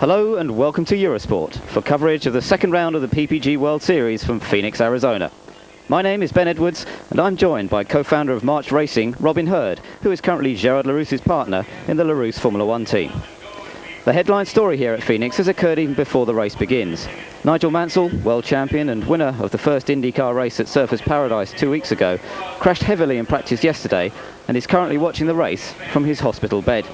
Hello and welcome to Eurosport for coverage of the second round of the PPG World Series from Phoenix, Arizona. My name is Ben Edwards and I'm joined by co-founder of March Racing, Robin Hurd, who is currently Gerard Larousse's partner in the Larousse Formula One team. The headline story here at Phoenix has occurred even before the race begins. Nigel Mansell, world champion and winner of the first IndyCar race at Surfers Paradise 2 weeks ago, crashed heavily in practice yesterday and is currently watching the race from his hospital bed.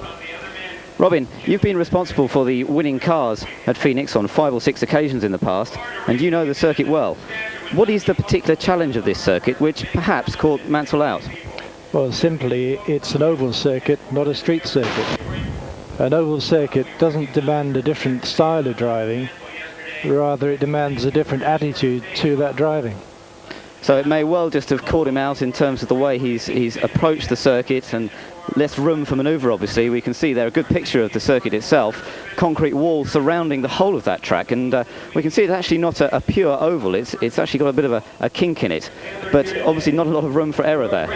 Robin, you've been responsible for the winning cars at Phoenix on 5 or 6 occasions in the past, and you know the circuit well. What is the particular challenge of this circuit which perhaps caught Mansell out? Well, simply, it's an oval circuit, not a street circuit. An oval circuit doesn't demand a different style of driving, rather it demands a different attitude to that driving. So it may well just have caught him out in terms of the way he's approached the circuit and less room for manoeuvre, obviously. We can see there a good picture of the circuit itself, concrete wall surrounding the whole of that track, and we can see it's actually not a pure oval, it's actually got a bit of a kink in it, but obviously not a lot of room for error there.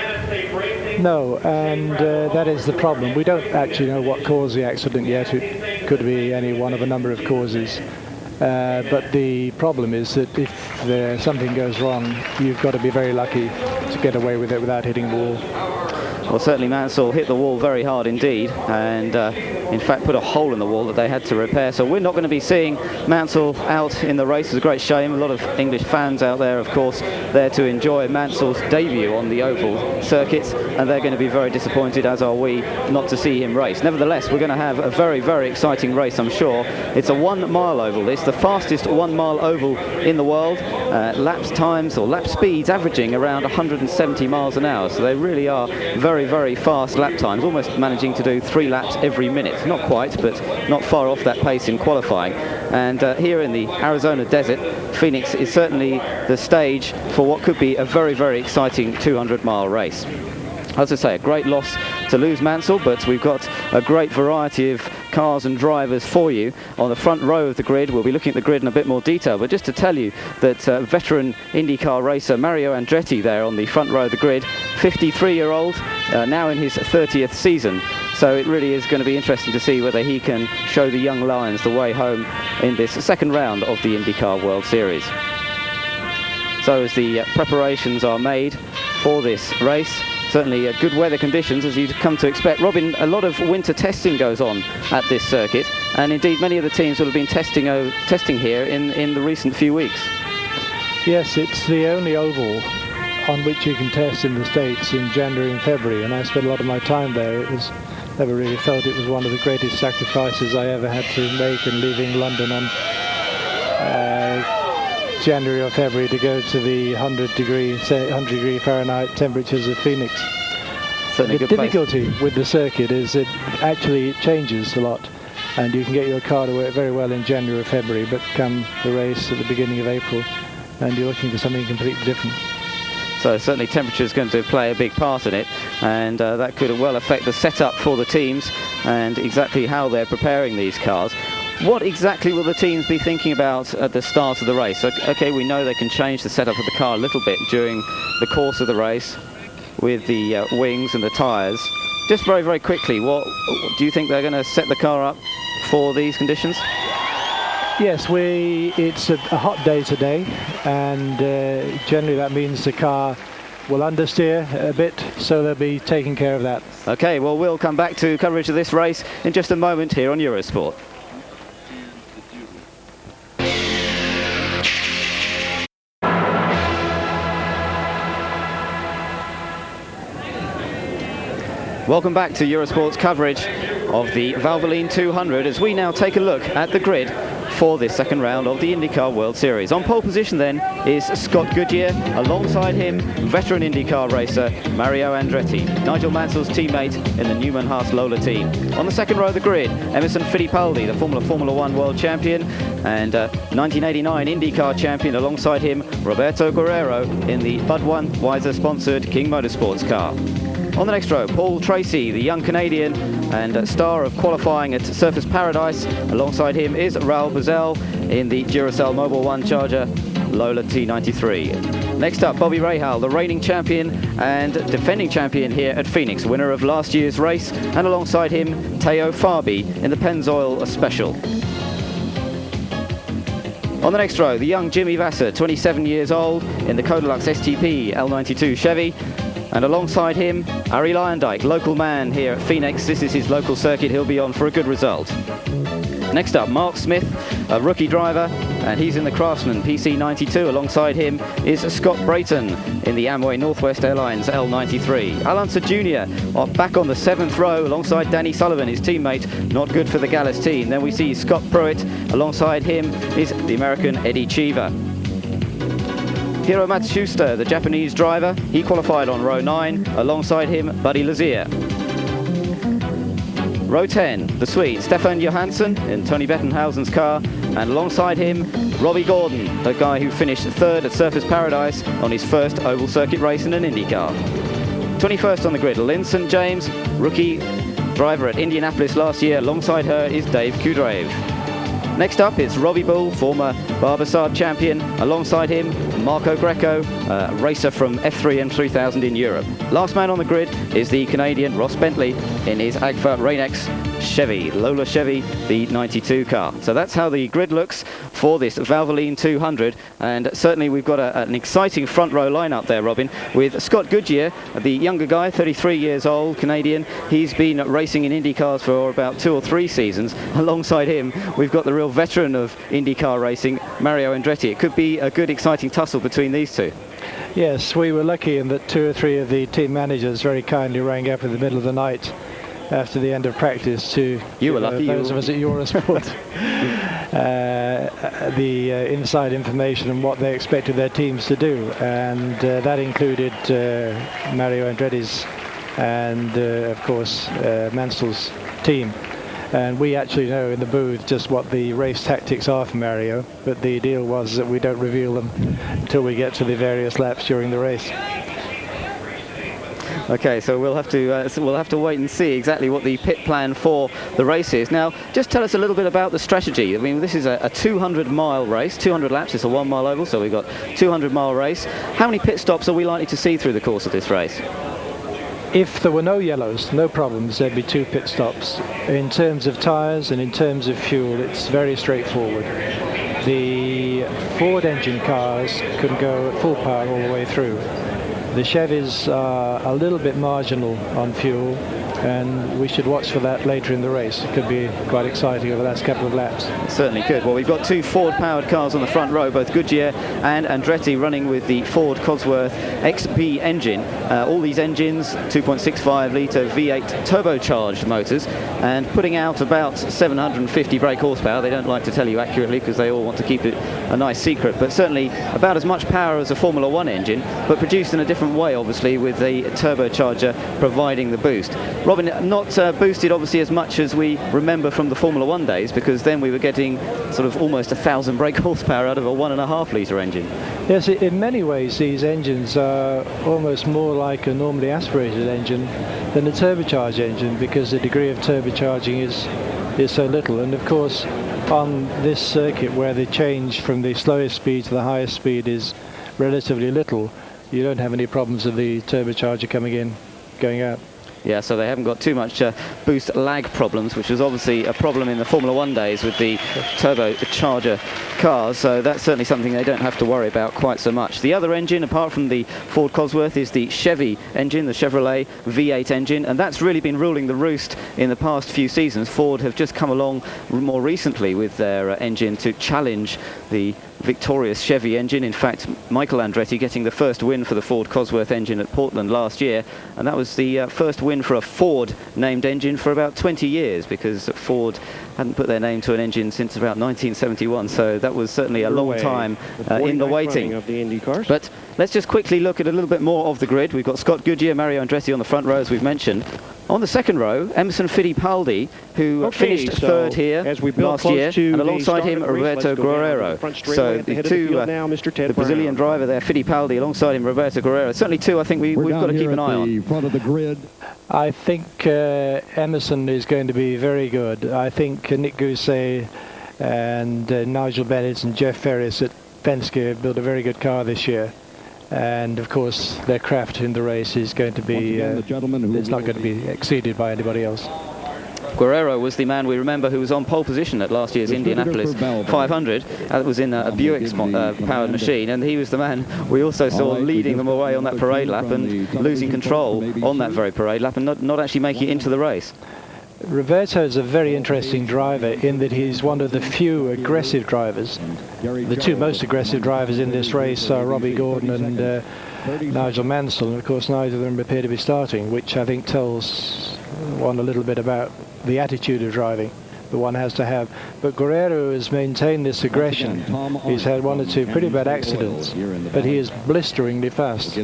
No, and that is the problem. We don't actually know what caused the accident yet. It could be any one of a number of causes. But the problem is that if something goes wrong, you've got to be very lucky to get away with it without hitting the wall. Well, certainly Mansell hit the wall very hard indeed, and in fact put a hole in the wall that they had to repair. So we're not going to be seeing Mansell out in the race. It's a great shame. A lot of English fans out there, of course, there to enjoy Mansell's debut on the oval circuit, and they're going to be very disappointed, as are we, not to see him race. Nevertheless, we're going to have a very, very exciting race, I'm sure. It's a 1 mile oval. It's the fastest 1 mile oval in the world. Lap times or lap speeds averaging around 170 miles an hour. So they really are very, very fast lap times, almost managing to do 3 laps every minute. Not quite, but not far off that pace in qualifying. And here in the Arizona desert, Phoenix is certainly the stage for what could be a very, very exciting 200-mile race. As I say, a great loss to lose Mansell, but we've got a great variety of cars and drivers for you on the front row of the grid. We'll be looking at the grid in a bit more detail, but just to tell you that veteran IndyCar racer Mario Andretti there on the front row of the grid, 53-year-old, now in his 30th season. So it really is going to be interesting to see whether he can show the young lions the way home in this second round of the IndyCar World Series. So as the preparations are made for this race, certainly good weather conditions as you'd come to expect. Robin, a lot of winter testing goes on at this circuit, and indeed many of the teams will have been testing here in the recent few weeks. Yes, it's the only oval on which you can test in the States in January and February, and I spent a lot of my time there. Never really felt it was one of the greatest sacrifices I ever had to make, and leaving London on January or February to go to the 100 degree Fahrenheit temperatures of Phoenix. Certainly the difficulty with the circuit is it actually changes a lot, and you can get your car to work very well in January or February, but come the race at the beginning of April and you're looking for something completely different. So certainly temperature is going to play a big part in it, and that could well affect the setup for the teams and exactly how they're preparing these cars. What exactly will the teams be thinking about at the start of the race? Okay, we know they can change the setup of the car a little bit during the course of the race with the wings and the tyres. Just very, very quickly, what do you think they're going to set the car up for these conditions? Yes, it's a hot day today, and generally that means the car will understeer a bit, so they'll be taking care of that. Okay, well, we'll come back to coverage of this race in just a moment here on Eurosport. Welcome back to Eurosport's coverage of the Valvoline 200 as we now take a look at the grid for this second round of the IndyCar World Series. On pole position then is Scott Goodyear, alongside him veteran IndyCar racer Mario Andretti, Nigel Mansell's teammate in the Newman-Haas Lola team. On the second row of the grid, Emerson Fittipaldi, the Formula One world champion and 1989 IndyCar champion, alongside him Roberto Guerrero in the Budweiser sponsored King Motorsports car. On the next row, Paul Tracy, the young Canadian and star of qualifying at Surfers Paradise. Alongside him is Raul Boesel in the Duracell Mobil 1 Charger Lola T93. Next up, Bobby Rahal, the reigning champion and defending champion here at Phoenix, winner of last year's race, and alongside him, Teo Fabi in the Pennzoil Special. On the next row, the young Jimmy Vasser, 27 years old, in the Kodalux STP L92 Chevy. And alongside him, Ari Lyondike, local man here at Phoenix. This is his local circuit. He'll be on for a good result. Next up, Mark Smith, a rookie driver, and he's in the Craftsman PC92. Alongside him is Scott Brayton in the Amway Northwest Airlines L93. Alanza Jr. back on the 7th row alongside Danny Sullivan, his teammate. Not good for the Gallus team. Then we see Scott Pruitt. Alongside him is the American Eddie Cheever. Hiro Matsushita, the Japanese driver, he qualified on row 9. Alongside him, Buddy Lazier. Row 10, the Swede, Stefan Johansson in Tony Bettenhausen's car, and alongside him, Robbie Gordon, the guy who finished 3rd at Surfers Paradise on his first oval circuit race in an IndyCar. 21st on the grid, Lynn St. James, rookie driver at Indianapolis last year. Alongside her is Dave Kudrave. Next up, it's Robbie Bull, former Barbasard champion. Alongside him, Marco Greco, racer from F3 M3000 in Europe. Last man on the grid is the Canadian Ross Bentley in his Agfa Rain-X Chevy, Lola Chevy, the 92 car. So that's how the grid looks for this Valvoline 200. And certainly we've got an exciting front row lineup there, Robin, with Scott Goodyear, the younger guy, 33 years old, Canadian. He's been racing in Indy cars for about 2 or 3 seasons. Alongside him, we've got the real veteran of IndyCar racing, Mario Andretti. It could be a good, exciting tussle between these two. Yes, we were lucky in that 2 or 3 of the team managers very kindly rang up in the middle of the night after the end of practice to those of us at Eurosport the inside information on what they expected their teams to do, and that included Mario Andretti's and of course Mansell's team. And we actually know in the booth just what the race tactics are for Mario, but the deal was that we don't reveal them until we get to the various laps during the race. Okay, so we'll have to wait and see exactly what the pit plan for the race is. Now, just tell us a little bit about the strategy. I mean, this is a 200-mile race, 200 laps. It's a 1-mile oval, so we've got 200-mile race. How many pit stops are we likely to see through the course of this race? If there were no yellows, no problems, there'd be 2 pit stops. In terms of tyres and in terms of fuel, it's very straightforward. The Ford engine cars can go at full power all the way through. The Chevys are a little bit marginal on fuel, and we should watch for that later in the race. It could be quite exciting over the last couple of laps. It certainly could. Well, we've got 2 Ford-powered cars on the front row, both Goodyear and Andretti running with the Ford Cosworth XP engine. All these engines, 2.65-litre V8 turbocharged motors, and putting out about 750 brake horsepower. They don't like to tell you accurately because they all want to keep it a nice secret, but certainly about as much power as a Formula 1 engine, but produced in a different way, obviously, with the turbocharger providing the boost. Robin, not boosted obviously as much as we remember from the Formula 1 days, because then we were getting sort of almost 1,000 brake horsepower out of a 1.5-litre engine. Yes, in many ways these engines are almost more like a normally aspirated engine than a turbocharged engine, because the degree of turbocharging is so little. And of course on this circuit, where the change from the slowest speed to the highest speed is relatively little, you don't have any problems with the turbocharger coming in, going out. Yeah, so they haven't got too much boost lag problems, which was obviously a problem in the Formula 1 days with the turbocharger cars, so that's certainly something they don't have to worry about quite so much. The other engine, apart from the Ford Cosworth, is the Chevy engine, the Chevrolet V8 engine, and that's really been ruling the roost in the past few seasons. Ford have just come along more recently with their engine to challenge the victorious Chevy engine. In fact, Michael Andretti getting the first win for the Ford Cosworth engine at Portland last year, and that was the first win for a Ford named engine for about 20 years, because Ford hadn't put their name to an engine since about 1971, so that was certainly a long time in the waiting of the Indy cars. But let's just quickly look at a little bit more of the grid. We've got Scott Goodyear, Mario Andretti on the front row, as we've mentioned. On the second row, Emerson Fittipaldi, who finished 3rd here last year, and alongside him Roberto Guerrero. So the Brazilian driver there, Fittipaldi, alongside him Roberto Guerrero. Certainly 2 I think we've got to keep an eye on. Front of the grid. I think Emerson is going to be very good. I think Nick Gousset and Nigel Bennett and Jeff Ferris at Penske have built a very good car this year. And of course their craft in the race is going to be, it's not going to be exceeded by anybody else. Guerrero was the man we remember who was on pole position at last year's Indianapolis 500. That was in a Buick powered machine, and he was the man we also saw leading them away on that parade lap and losing control on that very parade lap and not actually making it into the race. Roberto is a very interesting driver in that he's one of the few aggressive drivers. The two most aggressive drivers in this race are Robbie Gordon and Nigel Mansell, and of course neither of them appear to be starting, which I think tells one a little bit about the attitude of driving that one has to have. But Guerrero has maintained this aggression. He's had one or two pretty bad accidents, but he is blisteringly fast.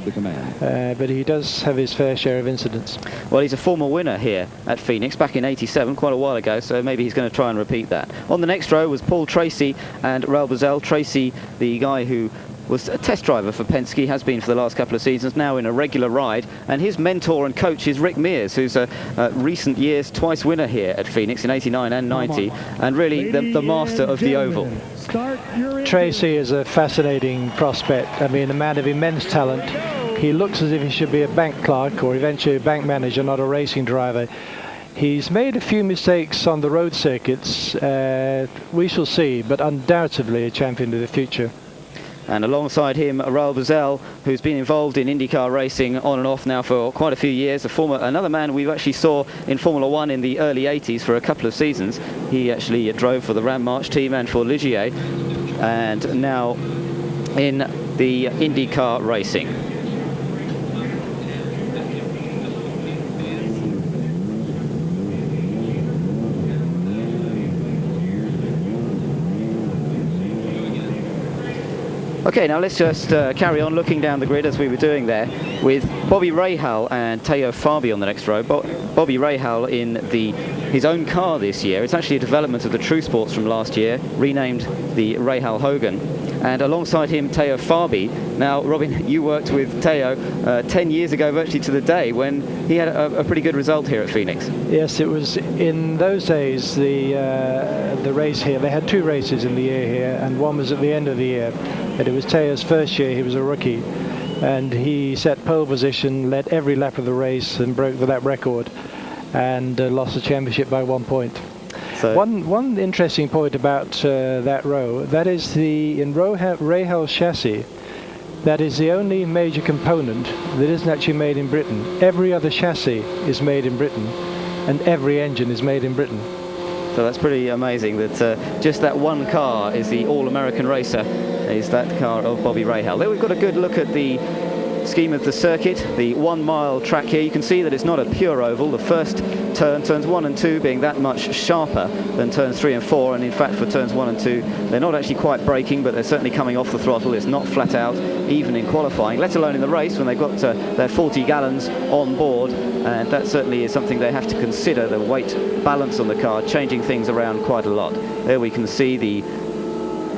But he does have his fair share of incidents. Well, he's a former winner here at Phoenix back in '87, quite a while ago, so maybe he's going to try and repeat that. On the next row was Paul Tracy and Raul Boesel. Tracy, the guy who was a test driver for Penske, has been for the last couple of seasons, now in a regular ride, and his mentor and coach is Rick Mears, who's a recent years twice winner here at Phoenix in '89 and '90, and really the master of the oval. Tracy is a fascinating prospect. I mean, a man of immense talent. He looks as if he should be a bank clerk or eventually a bank manager, not a racing driver. He's made a few mistakes on the road circuits. We shall see, but undoubtedly a champion of the future. And alongside him, Raul Boesel, who's been involved in IndyCar racing on and off now for quite a few years. Another man we actually saw in Formula One in the early '80s for a couple of seasons. He actually drove for the Ram March team and for Ligier, and now in the IndyCar racing. Okay, now let's just carry on looking down the grid as we were doing there with Bobby Rahal and Teo Fabi on the next row. Bobby Rahal in his own car this year. It's actually a development of the True Sports from last year, renamed the Rahal Hogan. And alongside him, Teo Fabi. Now, Robin, you worked with Teo 10 years ago, virtually to the day, when he had a pretty good result here at Phoenix. Yes, it was in those days, the race here. They had two races in the year here, and one was at the end of the year. And it was Teo's first year. He was a rookie, and he set pole position, led every lap of the race, and broke the lap record, and lost the championship by 1 point. So one interesting point about that row, that is in Rahal's chassis, that is the only major component that isn't actually made in Britain. Every other chassis is made in Britain, and every engine is made in Britain. So that's pretty amazing that just that one car is the all-American racer, is that car of Bobby Rahal. There we've got a good look at the scheme of the circuit, the 1 mile track here. You can see that it's not a pure oval. The first turns 1 and 2 being that much sharper than turns 3 and 4, and in fact for turns 1 and 2 they're not actually quite braking, but they're certainly coming off the throttle. It's not flat out even in qualifying, let alone in the race when they've got their 40 gallons on board, and that certainly is something they have to consider, the weight balance on the car, changing things around quite a lot. There we can see the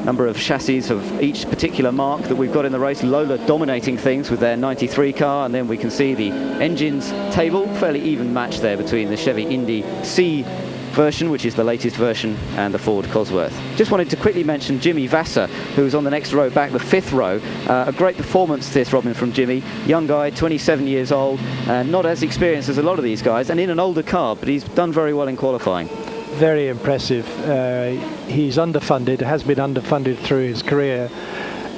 number of chassis of each particular mark that we've got in the race. Lola dominating things with their 93 car, and then we can see the engines table, fairly even match there between the Chevy Indy C version, which is the latest version, and the Ford Cosworth. Just wanted to quickly mention Jimmy Vasser, who's on the next row back, the 5th row. A great performance this, Robin, from Jimmy. Young guy, 27 years old, and not as experienced as a lot of these guys, and in an older car, but he's done very well in qualifying. Very impressive. He's underfunded, has been underfunded through his career,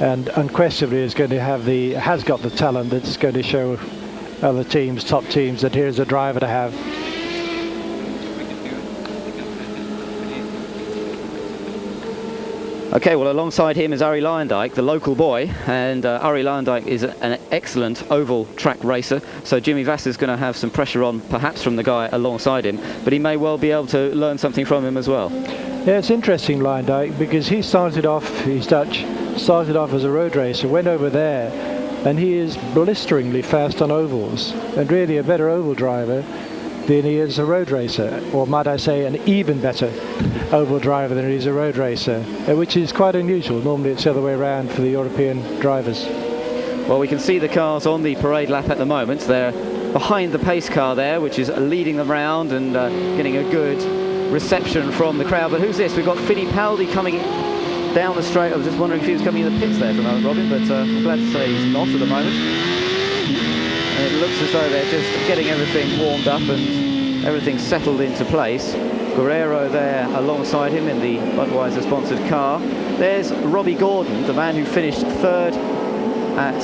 and unquestionably is going to have has got the talent that's going to show other teams, top teams, that here's a driver to have. Okay, well, alongside him is Arie Luyendyk, the local boy, and Arie Luyendyk is an excellent oval track racer, so Jimmy Vasser's going to have some pressure on, perhaps from the guy alongside him, but he may well be able to learn something from him as well. Yeah, it's interesting, Luyendyk, because he started off, he's Dutch, started off as a road racer, went over there, and he is blisteringly fast on ovals, and really a better oval driver than he is a road racer, or might I say an even better oval driver than he is a road racer, which is quite unusual. Normally it's the other way around for the European drivers. Well, we can see the cars on the parade lap at the moment. They're behind the pace car there, which is leading them round and getting a good reception from the crowd. But who's this? We've got Fittipaldi coming down the straight. I was just wondering if he was coming in the pits there for the moment, Robin, but I'm glad to say he's not at the moment. And it looks as though they're just getting everything warmed up and everything's settled into place. Guerrero there alongside him in the Budweiser sponsored car. There's Robbie Gordon, the man who finished third at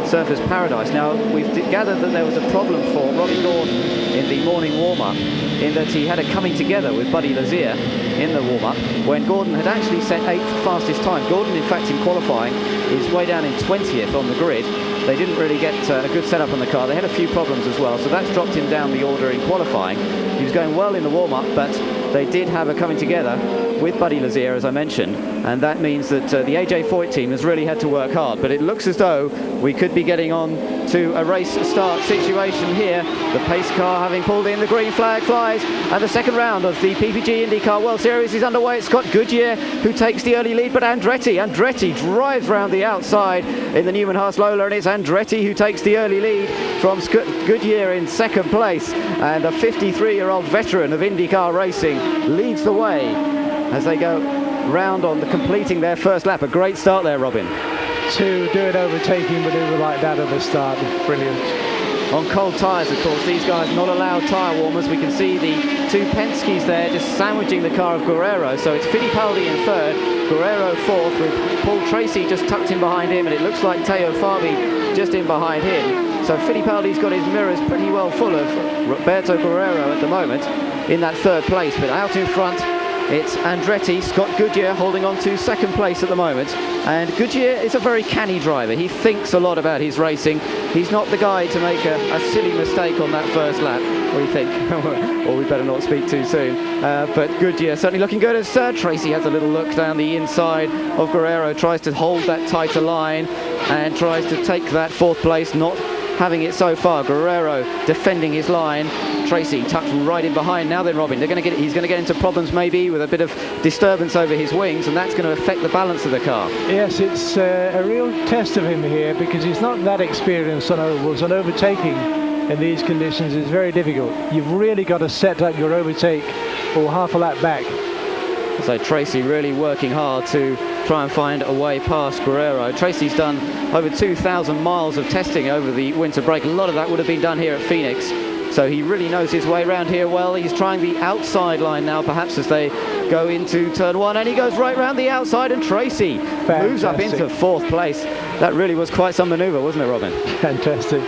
Surfers Paradise. Now, we've gathered that there was a problem for Robbie Gordon in the morning warm-up, in that he had a coming together with Buddy Lazier in the warm-up, when Gordon had actually set 8th fastest time. Gordon, in fact, in qualifying, is way down in 20th on the grid. They didn't really get a good setup on the car. They had a few problems as well, so that's dropped him down the order in qualifying. He was going well in the warm-up, but they did have a coming together with Buddy Lazier, as I mentioned, and that means that the AJ Foyt team has really had to work hard. But it looks as though we could be getting on to a race start situation here. The pace car having pulled in, the green flag flies, and the second round of the PPG IndyCar World Series is underway. It's Scott Goodyear who takes the early lead, but Andretti drives round the outside in the Newman Haas Lola, and it's Andretti who takes the early lead from Scott Goodyear in second place, and a 53-year-old veteran of IndyCar racing leads the way as they go round on completing their first lap. A great start there, Robin. To do an overtaking manoeuvre like that at the start, brilliant. On cold tyres, of course, these guys not allowed tyre warmers. We can see the two Penske's there just sandwiching the car of Guerrero. So it's Fittipaldi in third, Guerrero fourth, with Paul Tracy just tucked in behind him, and it looks like Teo Fabi just in behind him. So Fittipaldi's got his mirrors pretty well full of Roberto Guerrero at the moment in that third place, but out in front it's Andretti. Scott Goodyear holding on to second place at the moment, and Goodyear is a very canny driver. He thinks a lot about his racing. He's not the guy to make a silly mistake on that first lap. What do you think? Or we better not speak too soon. But Goodyear certainly looking good as Tracy has a little look down the inside of Guerrero, tries to hold that tighter line and tries to take that fourth place, not having it so far. Guerrero defending his line. Tracy tucked right in behind. Now then, Robin, he's going to get into problems maybe with a bit of disturbance over his wings, and that's going to affect the balance of the car. Yes, it's a real test of him here, because he's not that experienced on ovals, and overtaking in these conditions is very difficult. You've really got to set up your overtake or half a lap back. So Tracy really working hard to try and find a way past Guerrero. Tracy's done over 2,000 miles of testing over the winter break. A lot of that would have been done here at Phoenix. So he really knows his way around here well. He's trying the outside line now, perhaps, as they go into turn one, and he goes right round the outside, and Tracy moves up into fourth place. That really was quite some manoeuvre, wasn't it, Robin? Fantastic.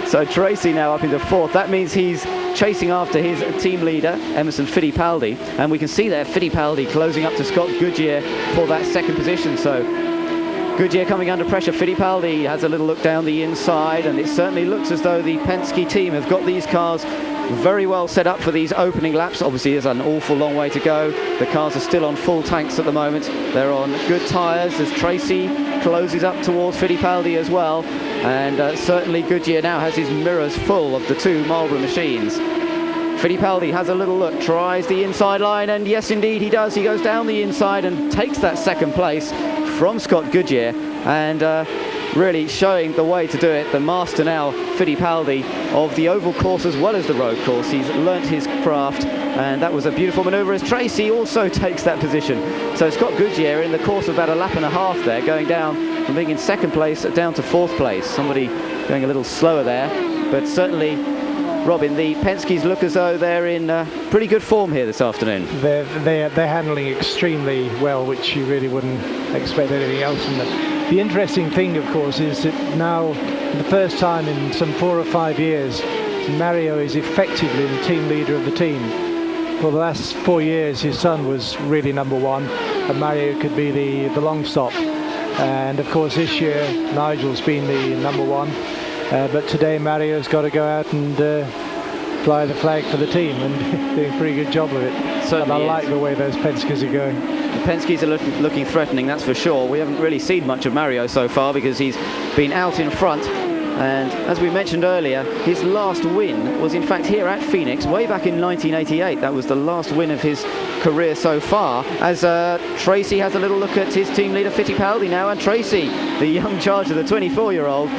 So Tracy now up into fourth. That means he's chasing after his team leader, Emerson Fittipaldi, and we can see there Fittipaldi closing up to Scott Goodyear for that second position. So Goodyear coming under pressure. Fittipaldi has a little look down the inside, and it certainly looks as though the Penske team have got these cars very well set up for these opening laps. Obviously, there's an awful long way to go. The cars are still on full tanks at the moment. They're on good tyres as Tracy closes up towards Fittipaldi as well. And certainly Goodyear now has his mirrors full of the two Marlboro machines. Fittipaldi has a little look, tries the inside line, and yes, indeed, he does. He goes down the inside and takes that second place from Scott Goodyear, and really showing the way to do it. The master now, Fittipaldi, of the oval course as well as the road course. He's learnt his craft, and that was a beautiful manoeuvre as Tracy also takes that position. So Scott Goodyear, in the course of about a lap and a half there, going down from being in second place down to fourth place. Somebody going a little slower there, but certainly, Robin, the Penske's look as though they're in pretty good form here this afternoon. They're handling extremely well, which you really wouldn't expect anything else from them. The interesting thing, of course, is that now, for the first time in some 4 or 5 years, Mario is effectively the team leader of the team. For the last 4 years, his son was really number one, and Mario could be the long stop. And of course, this year, Nigel's been the number one. But today Mario's got to go out and fly the flag for the team, and doing a pretty good job of it. And I like the way those Penske's are going. The Penske's are looking threatening, that's for sure. We haven't really seen much of Mario so far because he's been out in front. And as we mentioned earlier, his last win was in fact here at Phoenix way back in 1988. That was the last win of his career so far. As Tracy has a little look at his team leader Fittipaldi now, and Tracy, the young charger, the 24-year-old,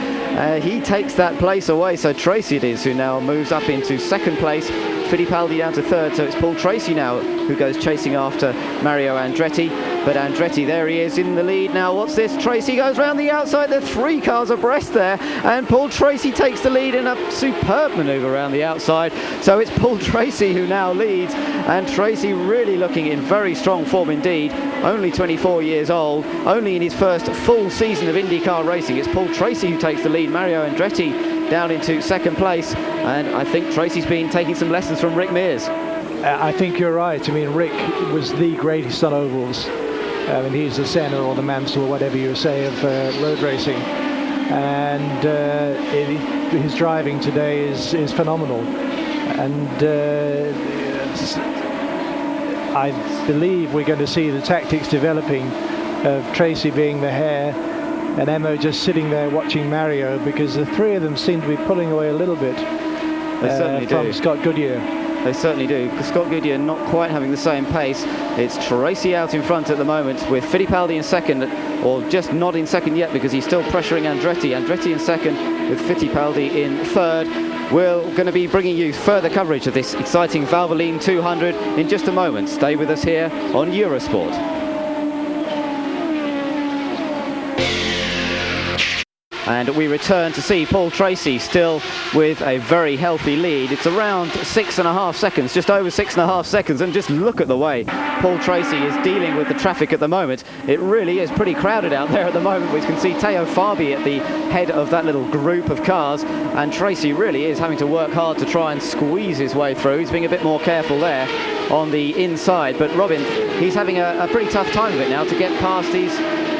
he takes that place away. So Tracy it is who now moves up into second place. Fittipaldi down to third, so it's Paul Tracy now who goes chasing after Mario Andretti. but Andretti, there he is in the lead now. What's this? Tracy goes round the outside. There are 3 cars abreast there, and Paul Tracy takes the lead in a superb manoeuvre around the outside. So it's Paul Tracy who now leads, and Tracy really looking in very strong form indeed. Only 24 years old, only in his first full season of IndyCar racing. It's Paul Tracy who takes the lead. Mario Andretti down into second place, and I think Tracy's been taking some lessons from Rick Mears. I think you're right. I mean, Rick was the greatest on ovals. I mean, he's the Senna or the Mansell or whatever you say of road racing, and his driving today is phenomenal. And I believe we're going to see the tactics developing of Tracy being the hare and Emo just sitting there watching Mario, because the 3 of them seem to be pulling away a little bit from Scott Goodyear. They certainly do. Scott Goodyear not quite having the same pace. It's Tracy out in front at the moment, with Fittipaldi in second, or just not in second yet because he's still pressuring Andretti. Andretti in second with Fittipaldi in third. We're going to be bringing you further coverage of this exciting Valvoline 200 in just a moment. Stay with us here on Eurosport. And we return to see Paul Tracy still with a very healthy lead. It's around 6.5 seconds, just over 6.5 seconds. And just look at the way Paul Tracy is dealing with the traffic at the moment. It really is pretty crowded out there at the moment. We can see Teo Fabi at the head of that little group of cars. And Tracy really is having to work hard to try and squeeze his way through. He's being a bit more careful there on the inside. But Robin, he's having a pretty tough time of it now to get past these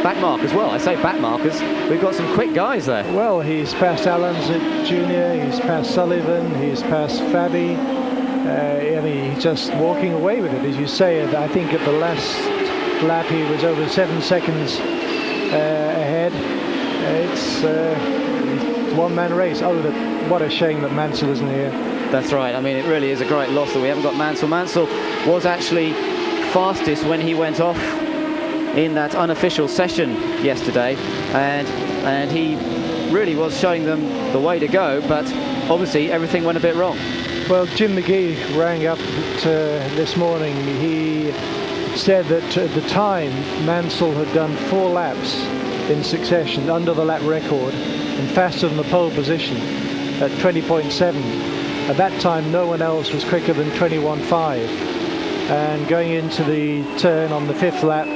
back markers. Well, I say back markers, we've got some quick guys there. Well, he's passed Allens Jr., he's passed Sullivan, he's passed Fabi. I mean, he's just walking away with it, as you say. I think at the last lap he was over 7 seconds ahead. It's a one-man race. Oh, what a shame that Mansell isn't here. That's right. I mean, it really is a great loss that we haven't got Mansell. Mansell was actually fastest when he went off in that unofficial session yesterday, and he really was showing them the way to go, but obviously everything went a bit wrong. Well, Jim McGee rang up this morning. He said that at the time Mansell had done 4 laps in succession under the lap record and faster than the pole position at 20.7. At that time no one else was quicker than 21.5, and going into the turn on the 5th lap,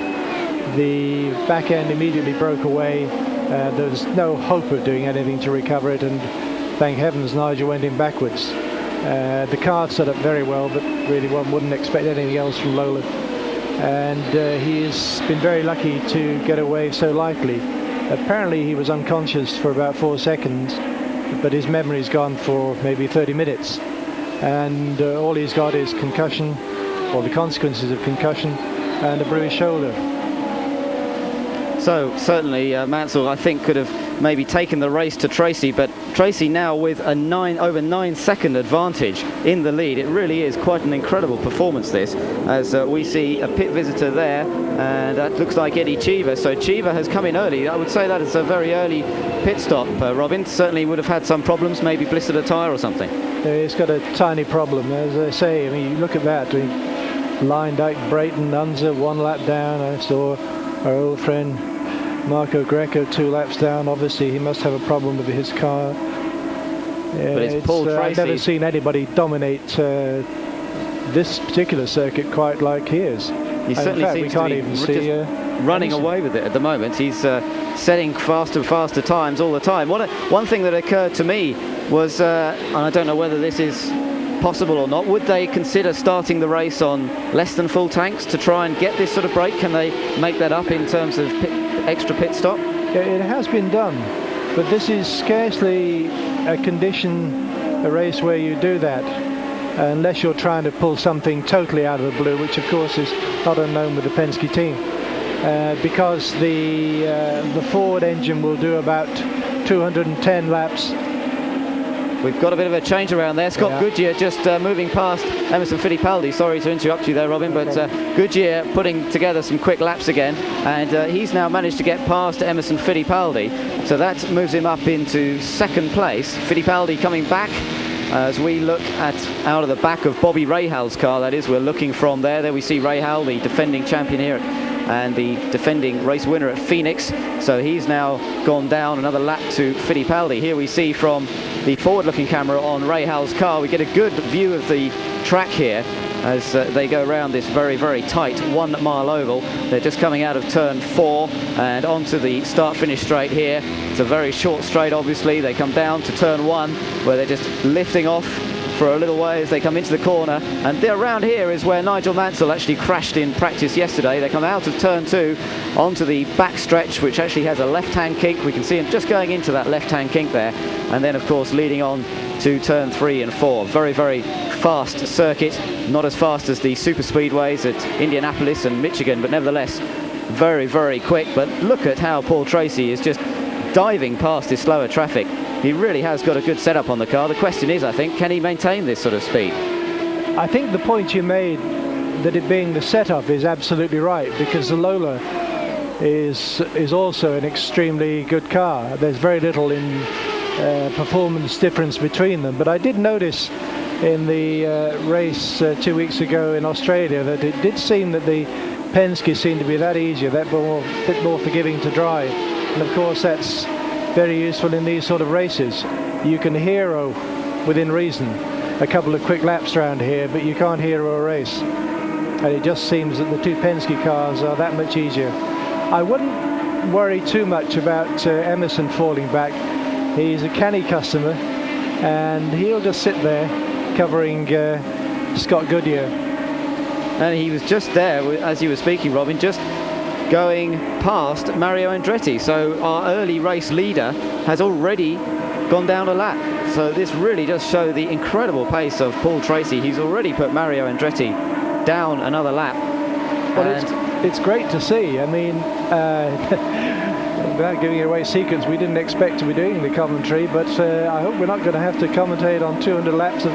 the back end immediately broke away. There was no hope of doing anything to recover it, and thank heavens Nigel went in backwards. The car set up very well, but really one wouldn't expect anything else from Lola. And he's been very lucky to get away so lightly. Apparently he was unconscious for about 4 seconds, but his memory's gone for maybe 30 minutes. And all he's got is concussion, or the consequences of concussion, and a bruised shoulder. So certainly Mansell, I think, could have maybe taken the race to Tracy, but Tracy now with a over 9 second advantage in the lead. It really is quite an incredible performance this, as we see a pit visitor there, and that looks like Eddie Cheever. So Cheever has come in early. I would say that it's a very early pit stop. Robin certainly would have had some problems, maybe blistered a tyre or something. He's got a tiny problem, as I say. I mean, you look at that. Lyndike, Brayton, Unser 1 lap down. I saw our old friend Marco Greco 2 laps down. Obviously he must have a problem with his car. But it's Paul Tracy. I've never seen anybody dominate this particular circuit quite like his. He certainly seems to be just running away with it at the moment. He's setting faster and faster times all the time. One thing that occurred to me was, and I don't know whether this is possible or not, would they consider starting the race on less than full tanks to try and get this sort of break? Can they make that up in terms of extra pit stop? It has been done, but this is scarcely a race where you do that, unless you're trying to pull something totally out of the blue, which of course is not unknown with the Penske team, because the Ford engine will do about 210 laps. We've got a bit of a change around there. Scott Goodyear just moving past Emerson Fittipaldi. Sorry to interrupt you there, Robin, but Goodyear putting together some quick laps again, and he's now managed to get past Emerson Fittipaldi. So that moves him up into second place. Fittipaldi coming back as we look at out of the back of Bobby Rahal's car, that is. We're looking from there. There we see Rahal, the defending champion here at and the defending race winner at Phoenix. So he's now gone down another lap to Fittipaldi. Here we see from the forward-looking camera on Rahal's car, we get a good view of the track here as they go around this very, very tight 1 mile oval. They're just coming out of turn 4 and onto the start-finish straight here. It's a very short straight, obviously. They come down to turn 1 where they're just lifting off for a little way as they come into the corner, and around here is where Nigel Mansell actually crashed in practice yesterday. They come out of turn 2 onto the back stretch, which actually has a left-hand kink. We can see him just going into that left-hand kink there, and then of course leading on to turn 3 and 4. Very, very fast circuit, not as fast as the super speedways at Indianapolis and Michigan, but nevertheless very, very quick. But look at how Paul Tracy is just diving past his slower traffic. He really has got a good setup on the car. The question is, I think, can he maintain this sort of speed? I think the point you made, that it being the setup, is absolutely right, because the Lola is also an extremely good car. There's very little in performance difference between them, but I did notice in the race 2 weeks ago in Australia that it did seem that the Penske seemed to be that easier, that bit more forgiving to drive, and of course that's very useful in these sort of races. You can hero within reason a couple of quick laps around here, but you can't hero a race, and it just seems that the two Penske cars are that much easier. I wouldn't worry too much about Emerson falling back. He's a canny customer and he'll just sit there covering Scott Goodyear. And he was just there, as you were speaking, Robin, just going past Mario Andretti. So our early race leader has already gone down a lap. So this really does show the incredible pace of Paul Tracy. He's already put Mario Andretti down another lap. Well, it's great to see. I mean, without giving away secrets, we didn't expect to be doing the commentary, but I hope we're not going to have to commentate on 200 laps of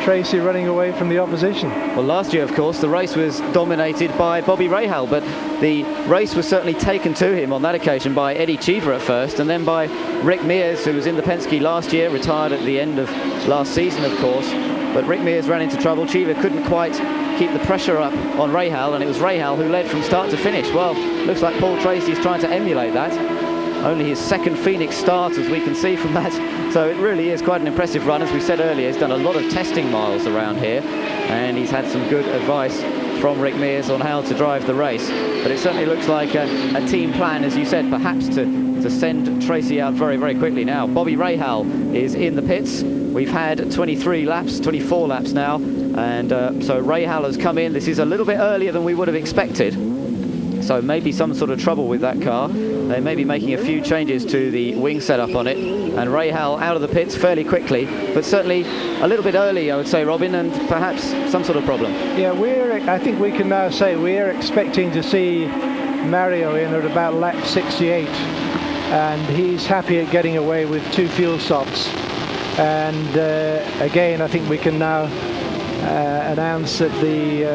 Tracy running away from the opposition. Well, last year, of course, the race was dominated by Bobby Rahal, but the race was certainly taken to him on that occasion by Eddie Cheever at first, and then by Rick Mears, who was in the Penske last year, retired at the end of last season, of course. But Rick Mears ran into trouble. Cheever couldn't quite keep the pressure up on Rahal, and it was Rahal who led from start to finish. Well, looks like Paul Tracy's trying to emulate that. Only his second Phoenix start, as we can see from that. So it really is quite an impressive run. As we said earlier, he's done a lot of testing miles around here, and he's had some good advice from Rick Mears on how to drive the race. But it certainly looks like a team plan, as you said, perhaps to send Tracy out very, very quickly now. Bobby Rahal is in the pits. We've had 24 laps now, and so Rahal has come in. This is a little bit earlier than we would have expected, so maybe some sort of trouble with that car. They may be making a few changes to the wing setup on it, and Rahal out of the pits fairly quickly, but certainly a little bit early, I would say, Robin, and perhaps some sort of problem. Yeah, I think we can now say we're expecting to see Mario in at about lap 68, and he's happy at getting away with 2 fuel stops. And again, I think we can now announce that the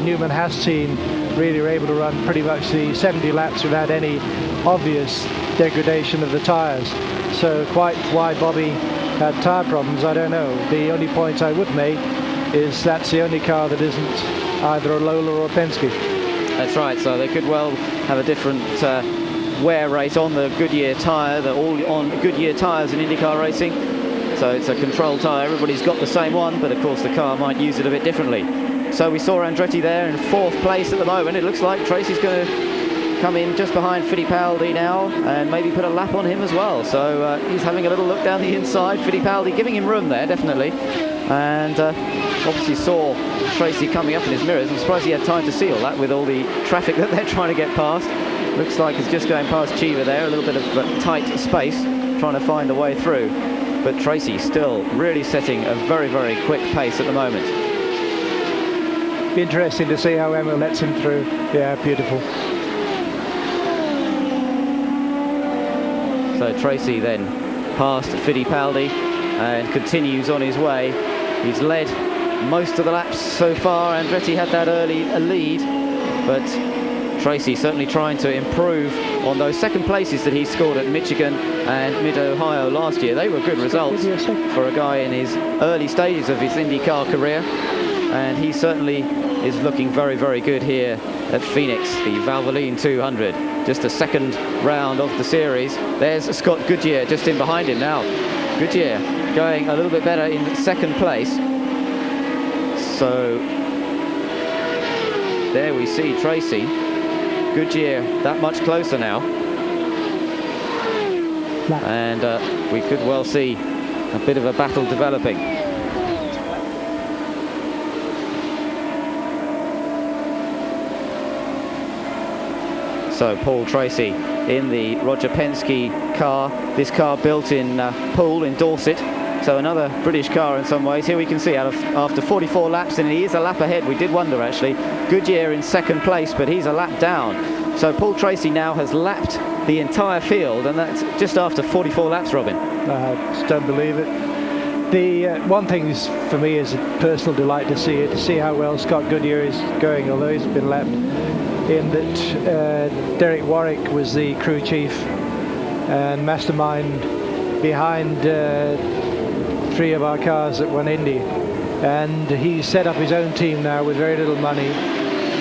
Newman Haas team really were able to run pretty much the 70 laps without any obvious degradation of the tyres. So quite why Bobby had tyre problems, I don't know. The only point I would make is that's the only car that isn't either a Lola or a Penske. That's right, so they could well have a different wear rate on the Goodyear tyre. They're all on Goodyear tyres in IndyCar racing, so it's a control tyre. Everybody's got the same one, but of course the car might use it a bit differently. So we saw Andretti there in 4th place at the moment. It looks like Tracy's going to come in just behind Fittipaldi now and maybe put a lap on him as well. So he's having a little look down the inside. Fittipaldi giving him room there, definitely. And obviously saw Tracy coming up in his mirrors. I'm surprised he had time to see all that with all the traffic that they're trying to get past. Looks like he's just going past Cheever there, a little bit of tight space, trying to find a way through. But Tracy still really setting a very, very quick pace at the moment. Be interesting to see how Emma lets him through. Yeah, beautiful. So Tracy then past Fittipaldi and continues on his way. He's led most of the laps so far. Andretti had that early lead, but Tracy certainly trying to improve on those second places that he scored at Michigan and Mid-Ohio last year. They were good results for a guy in his early stages of his IndyCar career, and he certainly is looking very, very good here at Phoenix, the Valvoline 200. Just the second round of the series. There's Scott Goodyear just in behind him now. Goodyear going a little bit better in second place. So there we see Tracy. Goodyear that much closer now. And we could well see a bit of a battle developing. So Paul Tracy in the Roger Penske car. This car built in Poole in Dorset. So another British car in some ways. Here we can see after 44 laps, and he is a lap ahead. We did wonder actually. Goodyear in second place, but he's a lap down. So Paul Tracy now has lapped the entire field, and that's just after 44 laps, Robin. I just don't believe it. The one thing is, for me, is a personal delight to see how well Scott Goodyear is going, although he's been lapped. In that Derek Warwick was the crew chief and mastermind behind 3 of our cars that won Indy, and he's set up his own team now with very little money.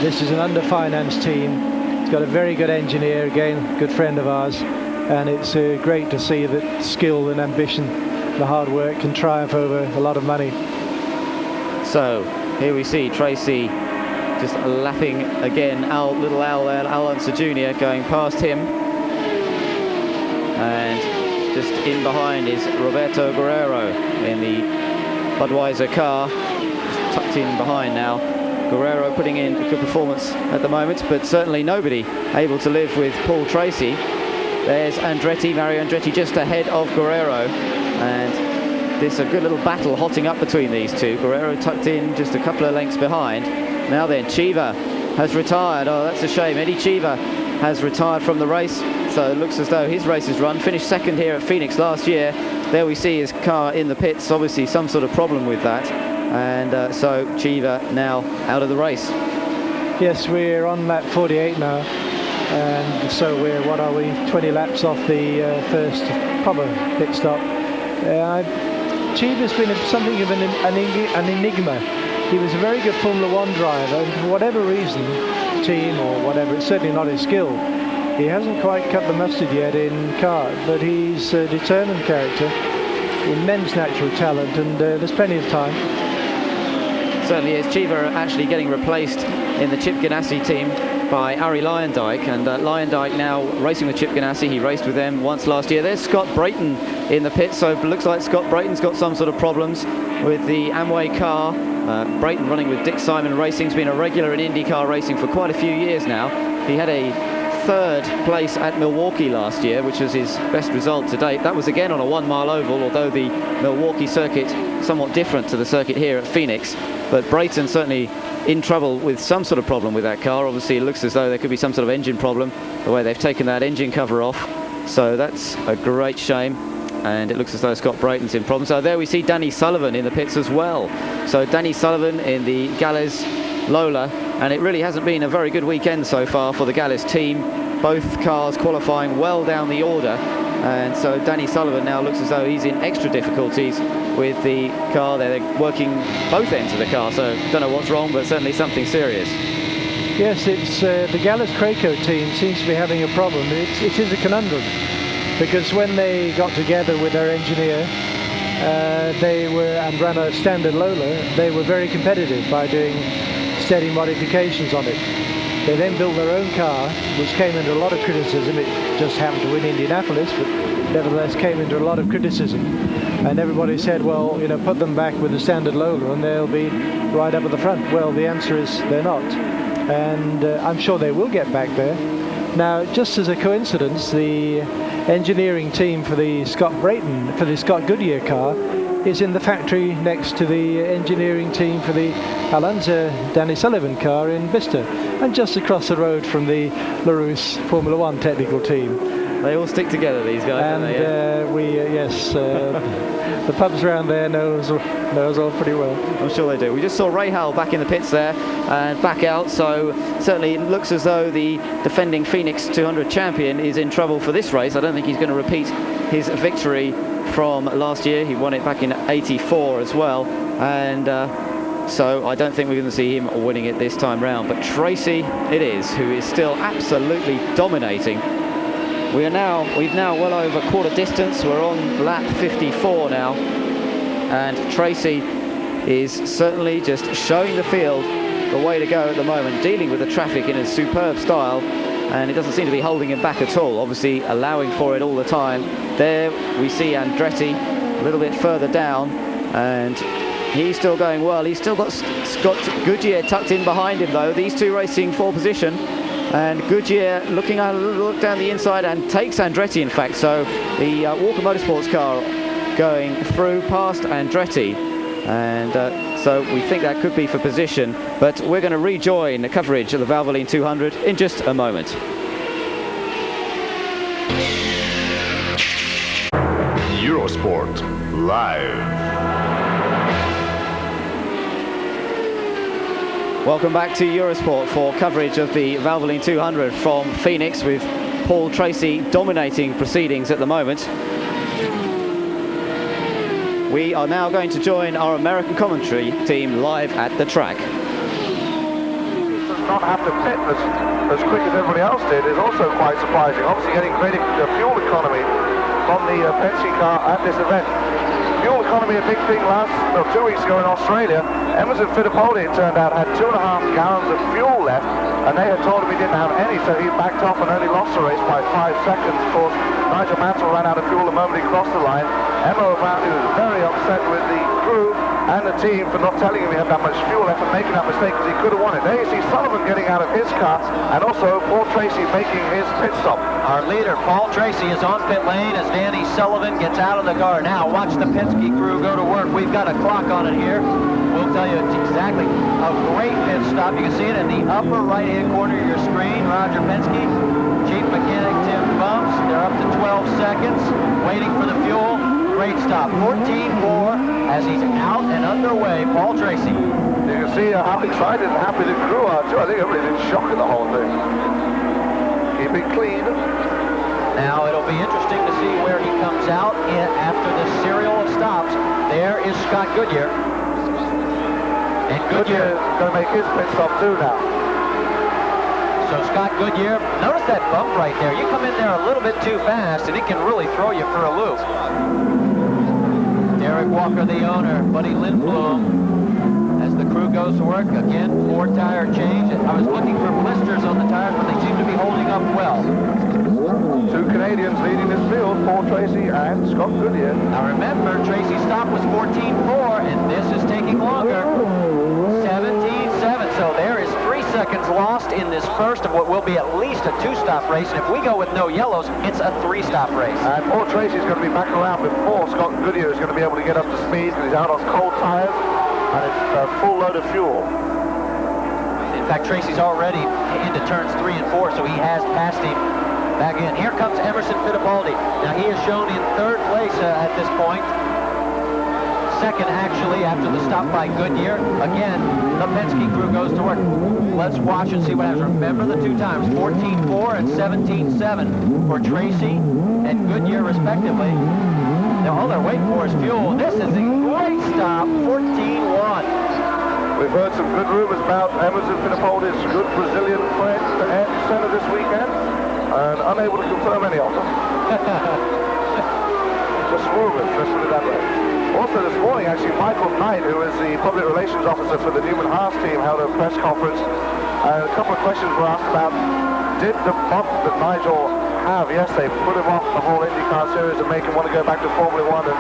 This is an under-financed team. He's got a very good engineer, again, good friend of ours, and it's great to see that skill and ambition, the hard work can triumph over a lot of money. So here we see Tracy just lapping again. Little Al there, Al Unser Jr. going past him, and just in behind is Roberto Guerrero in the Budweiser car, just tucked in behind now. Guerrero putting in a good performance at the moment, but certainly nobody able to live with Paul Tracy. There's Andretti, Mario Andretti just ahead of Guerrero, and this a good little battle hotting up between these two. Guerrero tucked in just a couple of lengths behind. Now then, Cheever has retired. Oh, that's a shame. Eddie Cheever has retired from the race, so it looks as though his race is run. Finished second here at Phoenix last year. There we see his car in the pits, obviously some sort of problem with that. And so Cheever now out of the race. Yes, we're on lap 48 now, and so we're, 20 laps off the first proper pit stop. Cheever's been something of an enigma. He was a very good Formula One driver, and for whatever reason, team or whatever, it's certainly not his skill. He hasn't quite cut the mustard yet in kart, but he's a determined character, immense natural talent, and there's plenty of time. Certainly is. Cheever actually getting replaced in the Chip Ganassi team by Arie Luyendyk, and Luyendyk now racing with Chip Ganassi. He raced with them once last year. There's Scott Brayton in the pit, so it looks like Scott Brayton's got some sort of problems with the Amway car. Brayton running with Dick Simon Racing. He's been a regular in IndyCar racing for quite a few years now. He had a third place at Milwaukee last year, which was his best result to date. That was again on a 1 mile oval, although the Milwaukee circuit somewhat different to the circuit here at Phoenix. But Brayton certainly in trouble with some sort of problem with that car. Obviously it looks as though there could be some sort of engine problem, the way they've taken that engine cover off. So that's a great shame, and it looks as though Scott Brayton's in problem. So there we see Danny Sullivan in the pits as well. So Danny Sullivan in the Gales Lola, and it really hasn't been a very good weekend so far for the Gales team. Both cars qualifying well down the order, and so Danny Sullivan now looks as though he's in extra difficulties with the car. They're working both ends of the car, so don't know what's wrong, but certainly something serious. Yes, it's the Gallus Craco team seems to be having a problem. It is a conundrum, because when they got together with their engineer, and ran a standard Lola, they were very competitive by doing steady modifications on it. They then built their own car, which came under a lot of criticism. It just happened to win Indianapolis, but nevertheless came into a lot of criticism. And everybody said, well, you know, put them back with the standard Lola and they'll be right up at the front. Well, the answer is they're not. And I'm sure they will get back there. Now, just as a coincidence, the engineering team for the Scott Goodyear car is in the factory next to the engineering team for the Al Unser Danny Sullivan car in Bicester, and just across the road from the LaRousse Formula One technical team. They all stick together, these guys, and don't they? The pubs around there knows all pretty well. I'm sure they do. We just saw Ray Howell back in the pits there and back out, so certainly it looks as though the defending Phoenix 200 champion is in trouble for this race. I don't think he's going to repeat his victory from last year. He won it back in '84 as well, and So I don't think we're going to see him winning it this time round. But Tracy it is, who is still absolutely dominating. We've now well over quarter distance. We're on lap 54 now. And Tracy is certainly just showing the field the way to go at the moment, dealing with the traffic in a superb style. And it doesn't seem to be holding him back at all, obviously allowing for it all the time. There we see Andretti a little bit further down, and he's still going well. He's still got Scott Goodyear tucked in behind him, though. These two racing for position, and Goodyear looking a look down the inside and takes Andretti, in fact. So the Walker Motorsports car going through past Andretti, and so we think that could be for position. But we're going to rejoin the coverage of the Valvoline 200 in just a moment. Eurosport Live. Welcome back to Eurosport for coverage of the Valvoline 200 from Phoenix, with Paul Tracy dominating proceedings at the moment. We are now going to join our American commentary team live at the track. Does not have to pit as quick as everybody else did is also quite surprising. Obviously getting great fuel economy from the Penske car at this event. Fuel economy, a big thing 2 weeks ago in Australia. Emerson Fittipaldi, it turned out, had 2.5 gallons of fuel left, and they had told him he didn't have any, so he backed off and only lost the race by 5 seconds. Of course, Nigel Mansell ran out of fuel the moment he crossed the line. Emma apparently was very upset with the crew and the team for not telling him he had that much fuel left and making that mistake, because he could have won it. There you see Sullivan getting out of his car, and also Paul Tracy making his pit stop. Our leader, Paul Tracy, is on pit lane as Danny Sullivan gets out of the car. Now watch the Penske crew go to work. We've got a clock on it here. We'll tell you exactly a great pit stop. You can see it in the upper right-hand corner of your screen. Roger Penske, Chief Mechanic Tim Bumps. They're up to 12 seconds, waiting for the fuel. Great stop, 14.4 as he's out and underway. Paul Tracy. You can see how excited and happy the crew are too. I think everybody's in shock at the whole thing. Keep it clean. Now it'll be interesting to see where he comes out after this serial of stops. There is Scott Goodyear. And Goodyear is going to make his pit stop too now. So Scott Goodyear, notice that bump right there. You come in there a little bit too fast and it can really throw you for a loop. Derek Walker, the owner, Buddy Lindblom, as the crew goes to work. Again, 4 tire change. I was looking for blisters on the tires, but they seem to be holding up well. 2 Canadians leading this field, Paul Tracy and Scott Goodyear. Now remember, Tracy's stop was 14.4, and this is taking longer. 17.7, so there is 3 seconds lost in this first of what will be at least a 2-stop race, and if we go with no yellows, it's a 3-stop race. And Paul Tracy's going to be back around before Scott Goodyear is going to be able to get up to speed, because he's out on cold tires, and it's a full load of fuel. In fact, Tracy's already into turns 3 and 4, so he has passed him back in. Here comes Emerson Fittipaldi. Now he is shown in 3rd place at this point. 2nd actually after the stop by Goodyear. Again, the Penske crew goes to work. Let's watch and see what happens. Remember the 2 times, 14.4 and 17.7 for Tracy and Goodyear respectively. Now all they're waiting for is fuel. This is a great stop, 14.1. We've heard some good rumors about Emerson Fittipaldi's good Brazilian friend at center this weekend, and unable to confirm any of them. Just rumors, let's put it that way. Also this morning, actually, Michael Knight, who is the public relations officer for the Newman Haas team, held a press conference, and a couple of questions were asked about, did the bump that Nigel have yesterday put him off the whole IndyCar series and make him want to go back to Formula One? And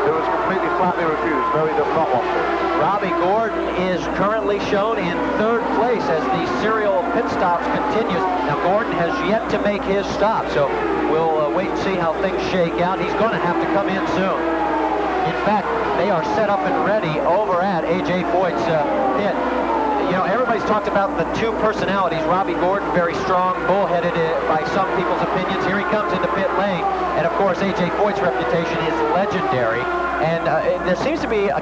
it was completely flatly refused. No, he does not want to. Robbie Gordon is currently shown in 3rd place as the serial pit stops continues. Now Gordon has yet to make his stop, so we'll wait and see how things shake out. He's going to have to come in soon. In fact, they are set up and ready over at A.J. Foyt's pit. You know, everybody's talked about the 2 personalities. Robbie Gordon, very strong, bullheaded by some people's opinions. Here he comes into pit lane. And of course, A.J. Foyt's reputation is legendary. And there seems to be a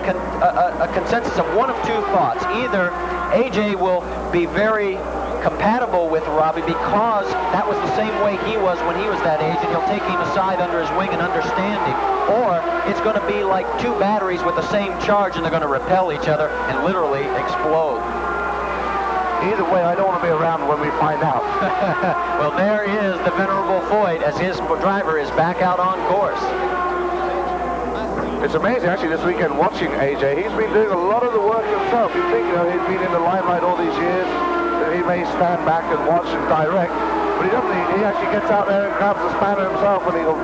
consensus of 1 of 2 thoughts. Either A.J. will be very compatible with Robbie because that was the same way he was when he was that age, and he'll take him aside under his wing and understand him. Or it's going to be like two batteries with the same charge, and they're going to repel each other and literally explode. Either way, I don't want to be around when we find out. Well, there is the venerable Foyt as his driver is back out on course. It's amazing, actually, this weekend watching AJ. He's been doing a lot of the work himself. You think, he's been in the limelight all these years, that he may stand back and watch and direct, but he doesn't. He actually gets out there and grabs the spanner himself, and he'll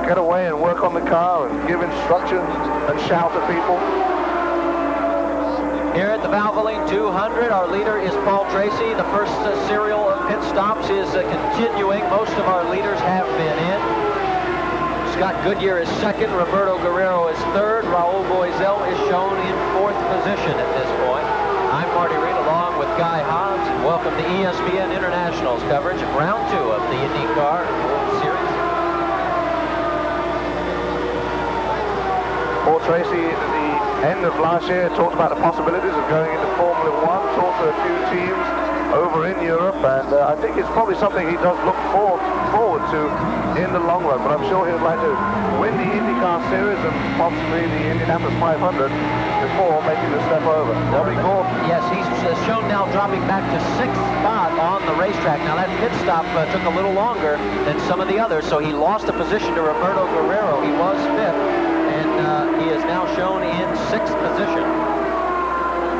get away and work on the car and give instructions and shout at people. Here at the Valvoline 200, our leader is Paul Tracy. The first serial of pit stops is continuing. Most of our leaders have been in. Scott Goodyear is second, Roberto Guerrero is third, Raul Boisel is shown in fourth position at this point. I'm Marty Reid along with Guy Hobbs, and welcome to ESPN International's coverage of round 2 of the IndyCar World Series. Paul Tracy, at the end of last year, talked about the possibilities of going into Formula One, talked to a few teams over in Europe, and I think it's probably something he does look forward to in the long run, but I'm sure he would like to win the IndyCar Series and possibly the Indianapolis 500 before making the step over. Robbie Gordon. Yes, he's shown now dropping back to 6th spot on the racetrack. Now that pit stop took a little longer than some of the others, so he lost a position to Roberto Guerrero. He was 5th, and he is now shown in 6th position.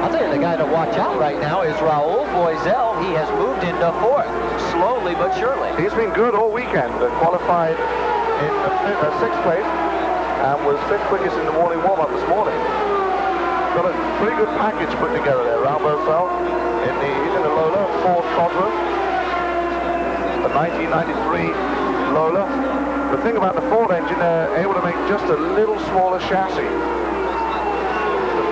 I'll tell you, the guy to watch out right now is Raul Boisel. He has moved into 4th, slowly but surely. He's been good all weekend. Qualified in 6th place and was 5th quickest in the morning warm-up this morning. Got a pretty good package put together there. Raul Boisel, he's in the Lola, Ford Cosworth, a 1993 Lola. The thing about the Ford engine, they're able to make just a little smaller chassis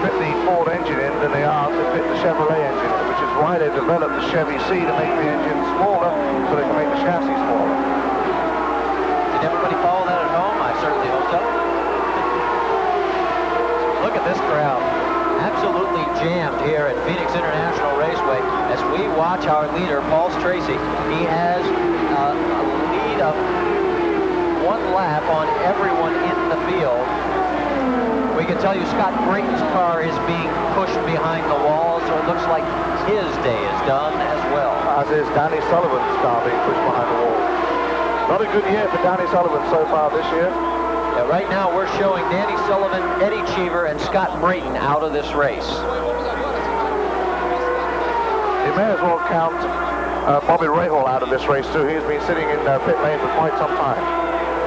fit the Ford engine in than they are to fit the Chevrolet engine in, which is why they developed the Chevy C to make the engine smaller so they can make the chassis smaller. Did everybody follow that at home? I certainly hope so. Look at this crowd. Absolutely jammed here at Phoenix International Raceway as we watch our leader, Paul Tracy. He has a lead of 1 lap on everyone in the field. We can tell you Scott Brayton's car is being pushed behind the wall, so it looks like his day is done as well. As is Danny Sullivan's car being pushed behind the wall. Not a good year for Danny Sullivan so far this year. Yeah, right now we're showing Danny Sullivan, Eddie Cheever, and Scott Brayton out of this race. You may as well count Bobby Rahal out of this race too. He's been sitting in pit lane for quite some time.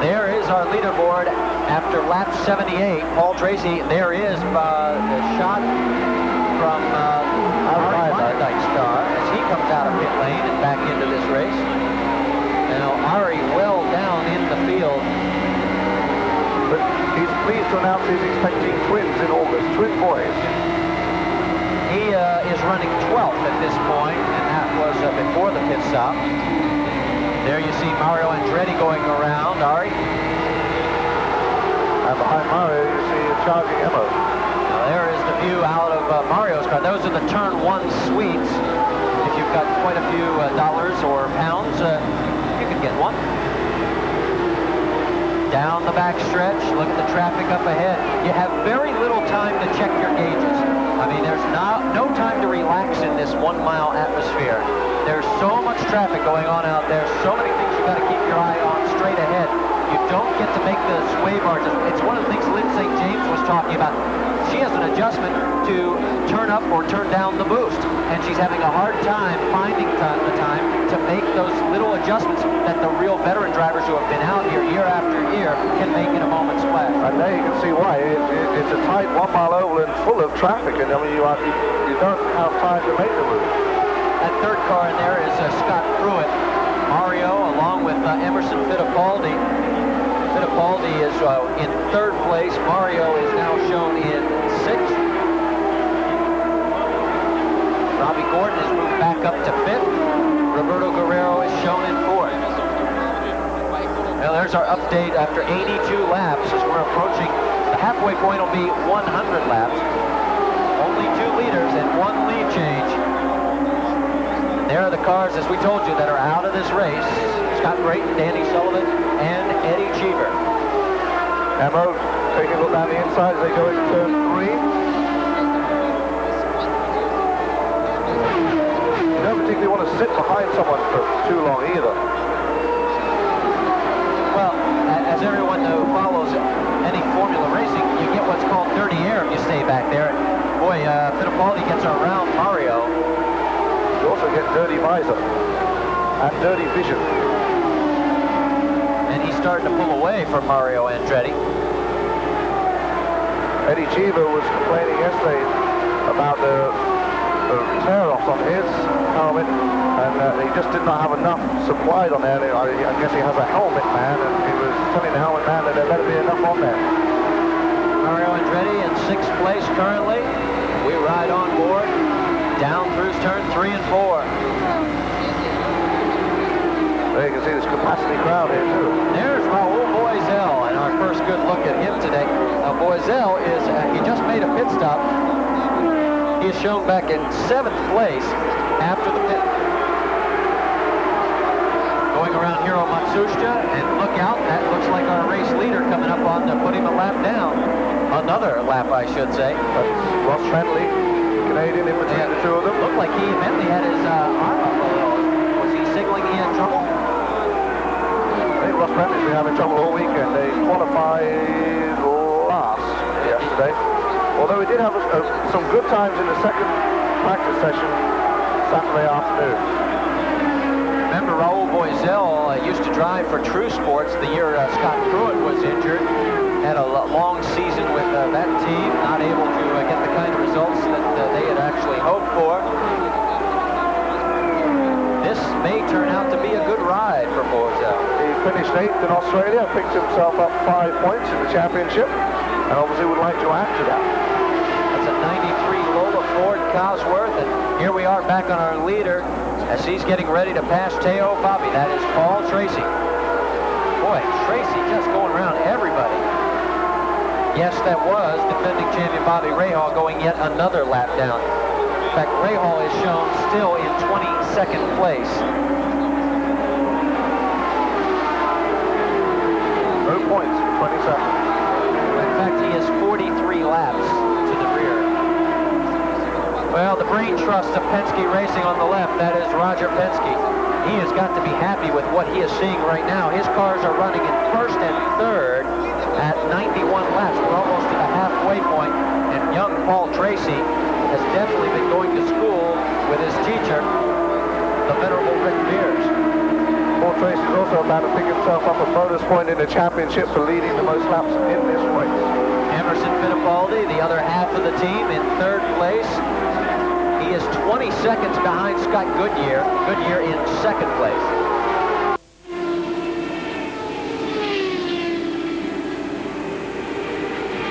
There is our leaderboard after lap 78. Paul Tracy, there is the shot from Ari Klondike's car as he comes out of pit lane and back into this race. Now Ari well down in the field. But he's pleased to announce he's expecting twins in August, twin boys. He is running 12th at this point, and that was before the pit stop. There you see Mario Andretti going around, Ari. And behind Mario, you see a charging Emma. Now there is the view out of Mario's car. Those are the turn 1 suites. If you've got quite a few dollars or pounds, you can get one. Down the back stretch, look at the traffic up ahead. You have very little time to check your gauges. I mean, there's no time to relax in this 1 mile atmosphere. There's so much traffic going on out there, so many things you've got to keep your eye on straight ahead. You don't get to make the sway bars. It's one of the things Lynn St. James was talking about. She has an adjustment to turn up or turn down the boost, and she's having a hard time finding the time to make those little adjustments that the real veteran drivers who have been out here year after year can make in a moment's flash. And there you can see why. It's a tight 1 mile oval and full of traffic, and I mean, you don't have time to make the move. That third car in there is Scott Pruitt. Mario along with Emerson Fittipaldi. Fittipaldi is in 3rd place. Mario is now shown in 6th. Robbie Gordon has moved back up to 5th. Roberto Guerrero is shown in 4th. Now there's our update after 82 laps as we're approaching. The halfway point will be 100 laps. Only 2 leaders and 1 lead change. there are the cars, as we told you, that are out of this race. Scott Brayton, Danny Sullivan, and Eddie Cheever. Ammo taking a look down the inside as they go into turn 3. You don't particularly want to sit behind someone for too long either. Well, as everyone who follows any Formula racing, you get what's called dirty air if you stay back there. And boy, Fittipaldi gets around Mario. You also get dirty visor and dirty vision. And he's starting to pull away from Mario Andretti. Eddie Cheever was complaining yesterday about the tear-offs on his helmet, and he just did not have enough supplied on there. I guess he has a helmet man, and he was telling the helmet man that there better be enough on there. Mario Andretti in 6th place currently. We ride on board down through turn 3 and 4. There you can see this capacity crowd here too. There's Raul Boisel, and our first good look at him today. Now Boisel is, he just made a pit stop. He is shown back in 7th place after the pit. Going around Hiro Matsushita, and look out, that looks like our race leader coming up on to put him a lap down. Another lap, I should say. That's Ross Bentley, Canadian, in between the two of them. Looked like Bentley had his arm up a little. Was he signaling he had trouble? I think Ross Bentley's been having trouble all weekend. They qualified last yesterday. Although he did have some good times in the second practice session Saturday afternoon. Remember, Raul Boisel used to drive for True Sports the year Scott Pruitt was injured. Had a long season with that team, not able to get the kind of results that they had actually hoped for. This may turn out to be a good ride for Boisel. He finished 8th in Australia, picked himself up 5 points in the championship, and obviously would like to add to that. That's a 93 Lola Ford Cosworth, and here we are back on our leader as he's getting ready to pass Teo Bobby. That is Paul Tracy. Boy, Tracy just going around everybody. Yes, that was defending champion Bobby Rahal going yet another lap down. In fact, Rahal is shown still in 22nd place. No points for 22nd. In fact, he is 43 laps to the rear. Well, the brain trust of Penske Racing on the left, that is Roger Penske. He has got to be happy with what he is seeing right now. His cars are running in 1st and 3rd at 91 laps. We're almost to the halfway point, and young Paul Tracy has definitely been going to school with his teacher, the venerable Rick Mears. Paul Tracy is also about to pick himself up a bonus point in the championship for leading the most laps in this race. Emerson Fittipaldi, the other half of the team, in 3rd place. He is 20 seconds behind Scott Goodyear. Goodyear in 2nd place.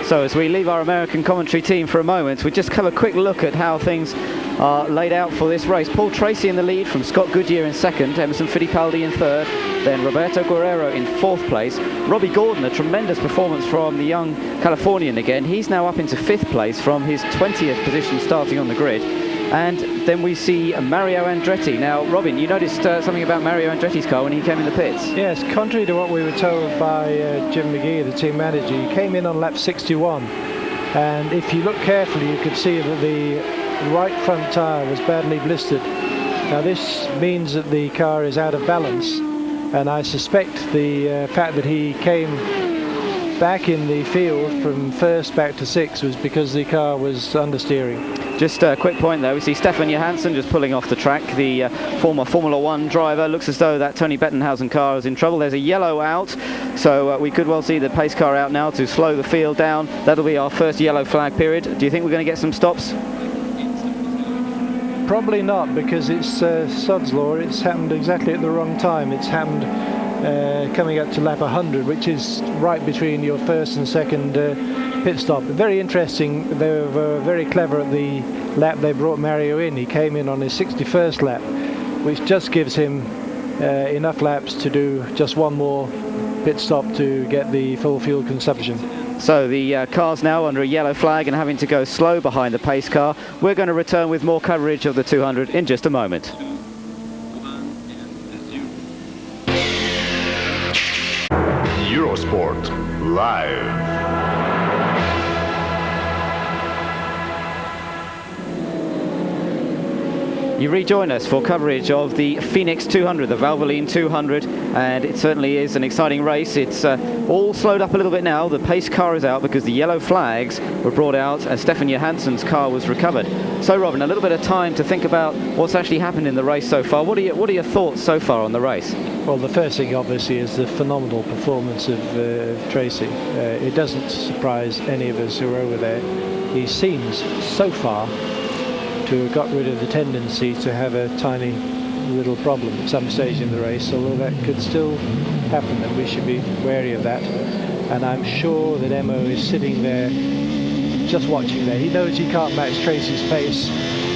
So as we leave our American commentary team for a moment, we just have a quick look at how things are laid out for this race. Paul Tracy in the lead from Scott Goodyear in 2nd, Emerson Fittipaldi in 3rd, then Roberto Guerrero in 4th place. Robbie Gordon, a tremendous performance from the young Californian again. He's now up into 5th place from his 20th position starting on the grid. And then we see Mario Andretti. Now, Robin, you noticed something about Mario Andretti's car when he came in the pits. Yes, contrary to what we were told by Jim McGee, the team manager, he came in on lap 61. And if you look carefully, you could see that the right front tyre was badly blistered. Now, this means that the car is out of balance. And I suspect the fact that he came back in the field from 1st back to 6th was because the car was understeering. Just a quick point there, we see Stefan Johansson just pulling off the track. The former Formula 1 driver. Looks as though that Tony Bettenhausen car is in trouble. There's a yellow out, so we could well see the pace car out now to slow the field down. That'll be our first yellow flag period. Do you think we're going to get some stops? Probably not, because it's Sod's Law. It's happened exactly at the wrong time. It's happened coming up to lap 100, which is right between your 1st and 2nd pit stop. Very interesting. They were very clever at the lap they brought Mario in. He came in on his 61st lap, which just gives him enough laps to do just one more pit stop to get the full fuel consumption. So the car's now under a yellow flag and having to go slow behind the pace car. We're going to return with more coverage of the 200 in just a moment. Eurosport Live. You rejoin us for coverage of the Phoenix 200, the Valvoline 200, and it certainly is an exciting race. It's all slowed up a little bit now. The pace car is out because the yellow flags were brought out as Stefan Johansson's car was recovered. So, Robin, a little bit of time to think about what's actually happened in the race so far. What are your thoughts so far on the race? Well, the first thing, obviously, is the phenomenal performance of Tracy. It doesn't surprise any of us who are over there. He seems, so far, to have got rid of the tendency to have a tiny little problem at some stage in the race, although that could still happen, and we should be wary of that. And I'm sure that Emo is sitting there just watching there. He knows he can't match Tracy's pace,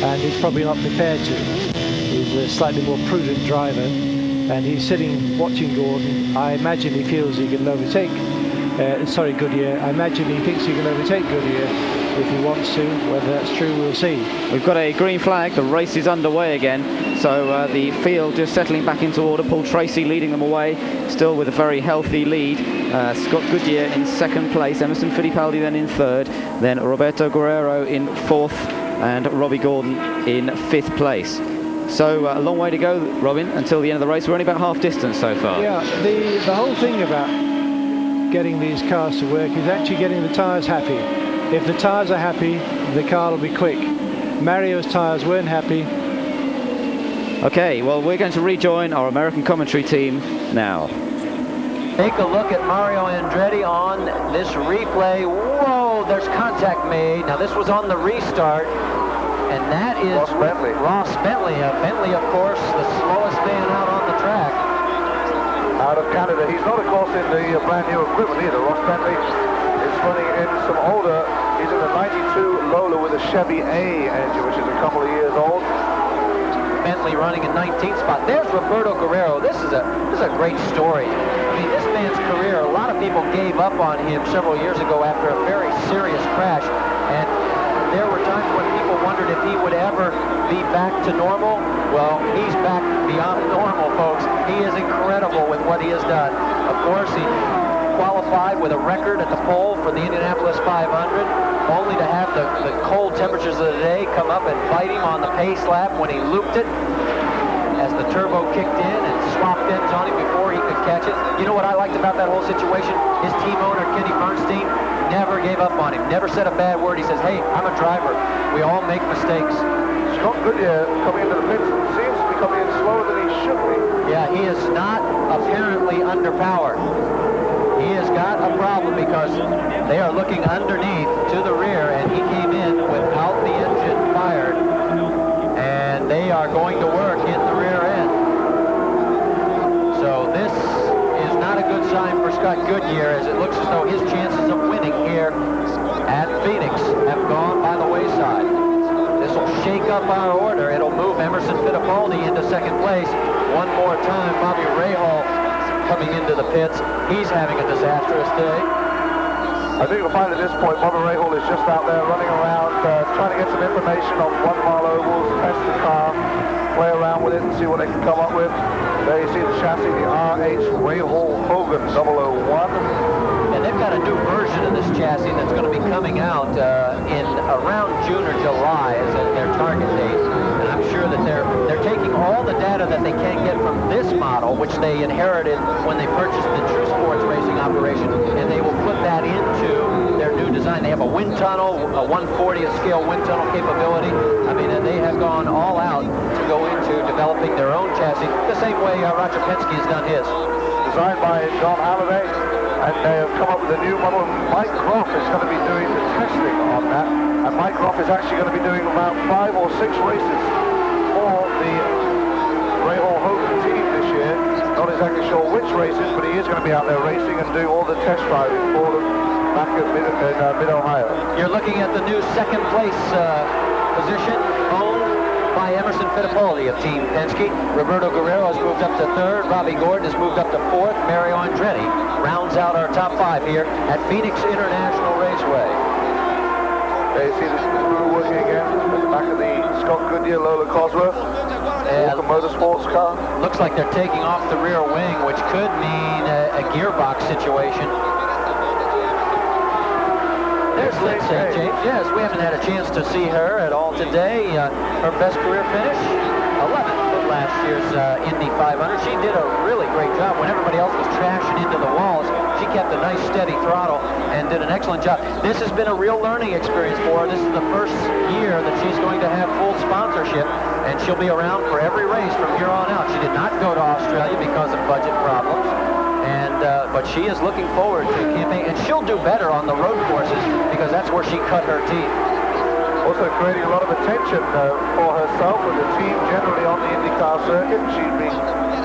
and he's probably not prepared to. He's a slightly more prudent driver, and he's sitting watching Gordon. I imagine he feels he can overtake Goodyear. I imagine he thinks he can overtake Goodyear if he wants to. Whether that's true, we'll see. We've got a green flag. The race is underway again. So the field just settling back into order. Paul Tracy leading them away, still with a very healthy lead. Scott Goodyear in second place. Emerson Fittipaldi then in third. Then Roberto Guerrero in fourth. And Robbie Gordon in fifth place. So a long way to go, Robin, until the end of the race. We're only about half distance so far. Yeah, the whole thing about getting these cars to work is actually getting the tyres happy. If the tyres are happy, the car will be quick. Mario's tyres weren't happy. Okay, well, we're going to rejoin our American commentary team now. Take a look at Mario Andretti on this replay. Whoa, there's contact made. Now, this was on the restart, and that is Ross Bentley. Ross Bentley. Bentley, of course, the slowest man out on the track. Out of Canada. He's not, of course, in the brand new equipment either. Ross Bentley is running in some older. He's in the 92 Lola with a Chevy A engine, which is a couple of years old. Bentley running in 19th spot. There's Roberto Guerrero. This is a great story. I mean, this man's career, a lot of people gave up on him several years ago after a very serious crash, and there were times when people wondered if he would ever be back to normal. Well, he's back beyond normal, folks. He is incredible with what he has done. Of course, he qualified with a record at the pole for the Indianapolis 500, only to have the cold temperatures of the day come up and bite him on the pace lap when he looped it as the turbo kicked in and swapped ends on him before he could catch it. You know what I liked about that whole situation? His team owner, Kenny Bernstein, never gave up on him, never said a bad word. He says, hey, I'm a driver. We all make mistakes. Scott Goodyear coming into the pits seems to be coming in slower than he should be. Yeah, he is not apparently underpowered. He has got a problem because they are looking underneath to the rear, and he came in without the engine fired, and they are going to work in the rear end. So this is not a good sign for Scott Goodyear, as it looks as though his chances of winning here at Phoenix have gone by the wayside. This will shake up our order. It'll move Emerson Fittipaldi into second place. One more time, Bobby Rahal coming into the pits. He's having a disastrous day. I think you'll find at this point, Bobby Rahal is just out there running around, trying to get some information on 1 mile ovals, test the car, play around with it and see what they can come up with. There you see the chassis, the RH Rahal Hogan 001. And they've got a new version of this chassis that's going to be coming out in around June or July as their target date. And I'm sure that they're taking all the data that they can get from this model, which they inherited when they purchased the True Sports racing operation, and they will put that into their new design. They have a wind tunnel, a 1/40th scale wind tunnel capability. I mean, and they have gone all out to go into developing their own chassis, the same way Roger Penske has done his. Designed by John Halliday, and they have come up with a new model. Mike Groff is going to be doing the testing on that, and Mike Groff is actually going to be doing about 5 or 6 races for the Rahal Hogan team this year. Not exactly sure which races, but he is going to be out there racing and doing all the test driving for them back in mid-Ohio. You're looking at the new second place position owned by Emerson Fittipaldi of Team Penske. Roberto Guerrero has moved up to third. Robbie Gordon has moved up to fourth. Mario Andretti rounds out our top 5 here at Phoenix International Raceway. There you see the crew working again at the back of the Scott Goodyear Lola Cosworth. Walker Motorsports car. Looks like they're taking off the rear wing, which could mean, gearbox situation. There's Lindsay James. Yes, we haven't had a chance to see her at all today. Her best career finish, 11th at last year's Indy 500. She did a really great job. When everybody else was trashing into the walls, she kept a nice steady throttle and did an excellent job. This has been a real learning experience for her. This is the first year that she's going to have full sponsorship, and she'll be around for every race from here on out. She did not go to Australia because of budget problems, but she is looking forward to campaigning, and she'll do better on the road courses because that's where she cut her teeth. Also creating a lot of attention for herself and the team generally on the IndyCar circuit. She's been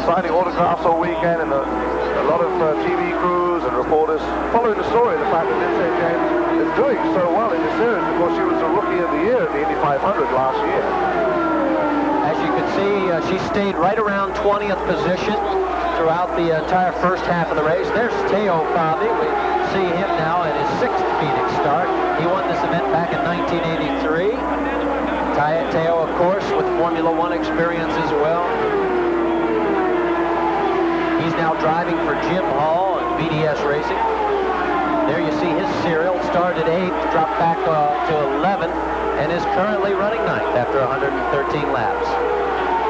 signing autographs all weekend, and a lot of TV crews and reporters following the story of the fact that Lindsay James is doing so well in the series because she was the Rookie of the Year at the Indy 500 last year. As you can see, she stayed right around 20th position throughout the entire first half of the race. There's Teo Fabi. We see him now at his 6th Phoenix start. He won this event back in 1983. Teo, of course, with Formula One experience as well. He's now driving for Jim Hall and BDS Racing. There you see his serial. Started 8th, dropped back to 11th, and is currently running 9th after 113 laps.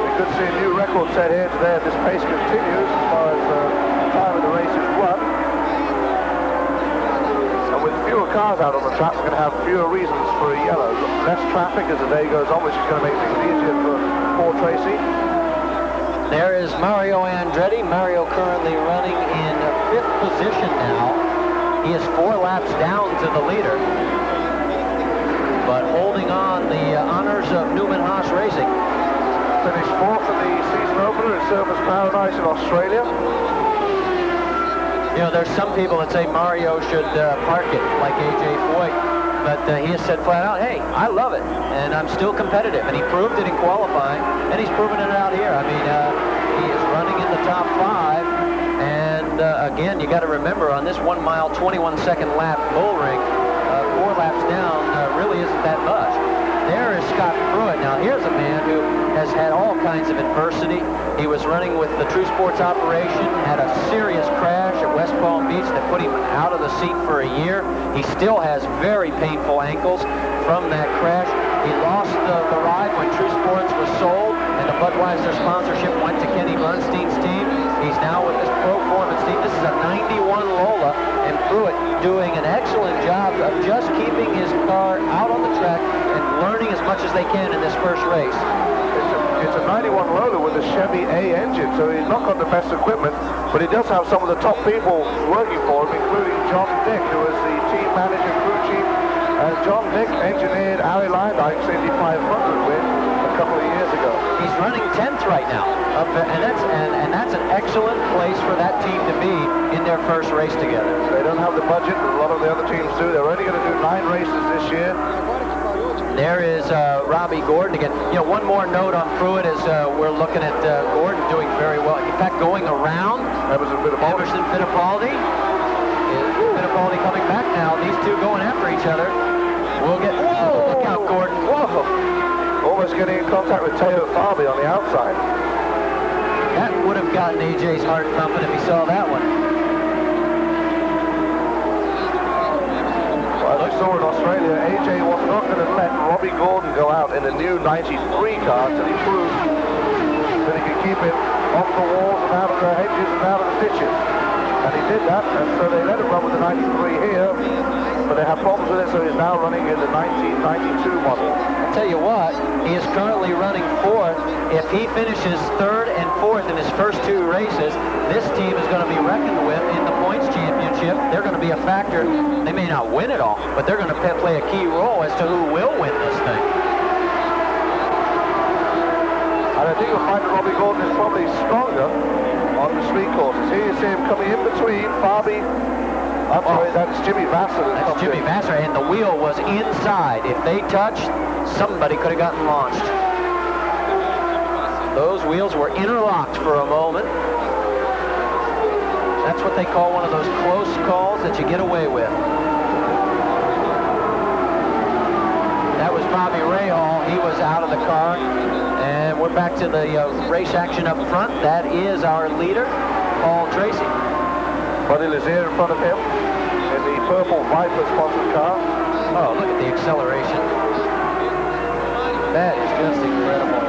We could see a new record set here today if this pace continues as far as the time of the race is run. And with fewer cars out on the track, we're going to have fewer reasons for a yellow. Less traffic as the day goes on, which is going to make things easier for Tracy. There is Mario Andretti. Mario currently running in 5th position now. He is 4 laps down to the leader, but holding on the honors of Newman Haas Racing. Finished 4th in the season opener at Surfers Paradise in Australia. You know, there's some people that say Mario should park it like A.J. Foyt, but he has said flat out, hey, I love it, and I'm still competitive, and he proved it in qualifying, and he's proven it out here. I mean, he is running in the top 5, and again, you got to remember, on this 1 mile, 21-second lap bull ring, 4 laps down really isn't that much. There is Scott Pruitt. Now, here's a man who has had all kinds of adversity. He was running with the True Sports operation, had a serious crash at West Palm Beach that put him out of the seat for a year. He still has very painful ankles from that crash. He lost the ride when True Sports was sold, and the Budweiser sponsorship went to Kenny Bernstein's team. He's now with this Performance team. This is a 91 Lola, and Pruitt doing an excellent job of just keeping his car out on the track and learning as much as they can in this first race. It's a 91 Lola with a Chevy A engine, so he's not got the best equipment, but he does have some of the top people working for him, including John Dick, who is the team manager, crew chief. John Dick engineered Harry Leindike's Indy 500 win a couple of years ago. He's running 10th right now, and that's an excellent place for that team to be in their first race together. They don't have the budget that a lot of the other teams do. They're only going to do 9 races this year. There is Robbie Gordon again. You know, one more note on Pruitt is we're looking at Gordon doing very well. In fact, going around Emerson Fittipaldi. Fittipaldi coming back now. These two going after each other. We'll get. Whoa! Look out, Gordon. Whoa! Almost getting in contact with Teo Fabi on the outside. That would have gotten AJ's heart thumping if he saw that one. Well, as we saw in Australia, AJ was not going to let Robbie Gordon go out in the new 93 car until he proved that he could keep it off the walls and out of the hedges and out of the ditches. And he did that, and so they let him run with the 93 here, but they have problems with it, so he's now running in the 1992 model. I'll tell you what, he is currently running 4th. If he finishes 3rd and 4th in his first 2 races, this team is going to be reckoned with in the points championship. They're going to be a factor. They may not win it all, but they're going to play a key role as to who will win this thing. And I think you'll find that Robbie Gordon is probably stronger on the street courses. Here you see him coming in between Fabi. I'm sorry, that's Jimmy Vasser. That's Jimmy Vasser, and the wheel was inside. If they touched, somebody could have gotten launched. Those wheels were interlocked for a moment. That's what they call one of those close calls that you get away with. That was Bobby Rahal. He was out of the car. And we're back to the race action up front. That is our leader, Paul Tracy. Buddy Lazier in front of him in the purple Viper-sponsored car. Oh, look at the acceleration. That is just incredible.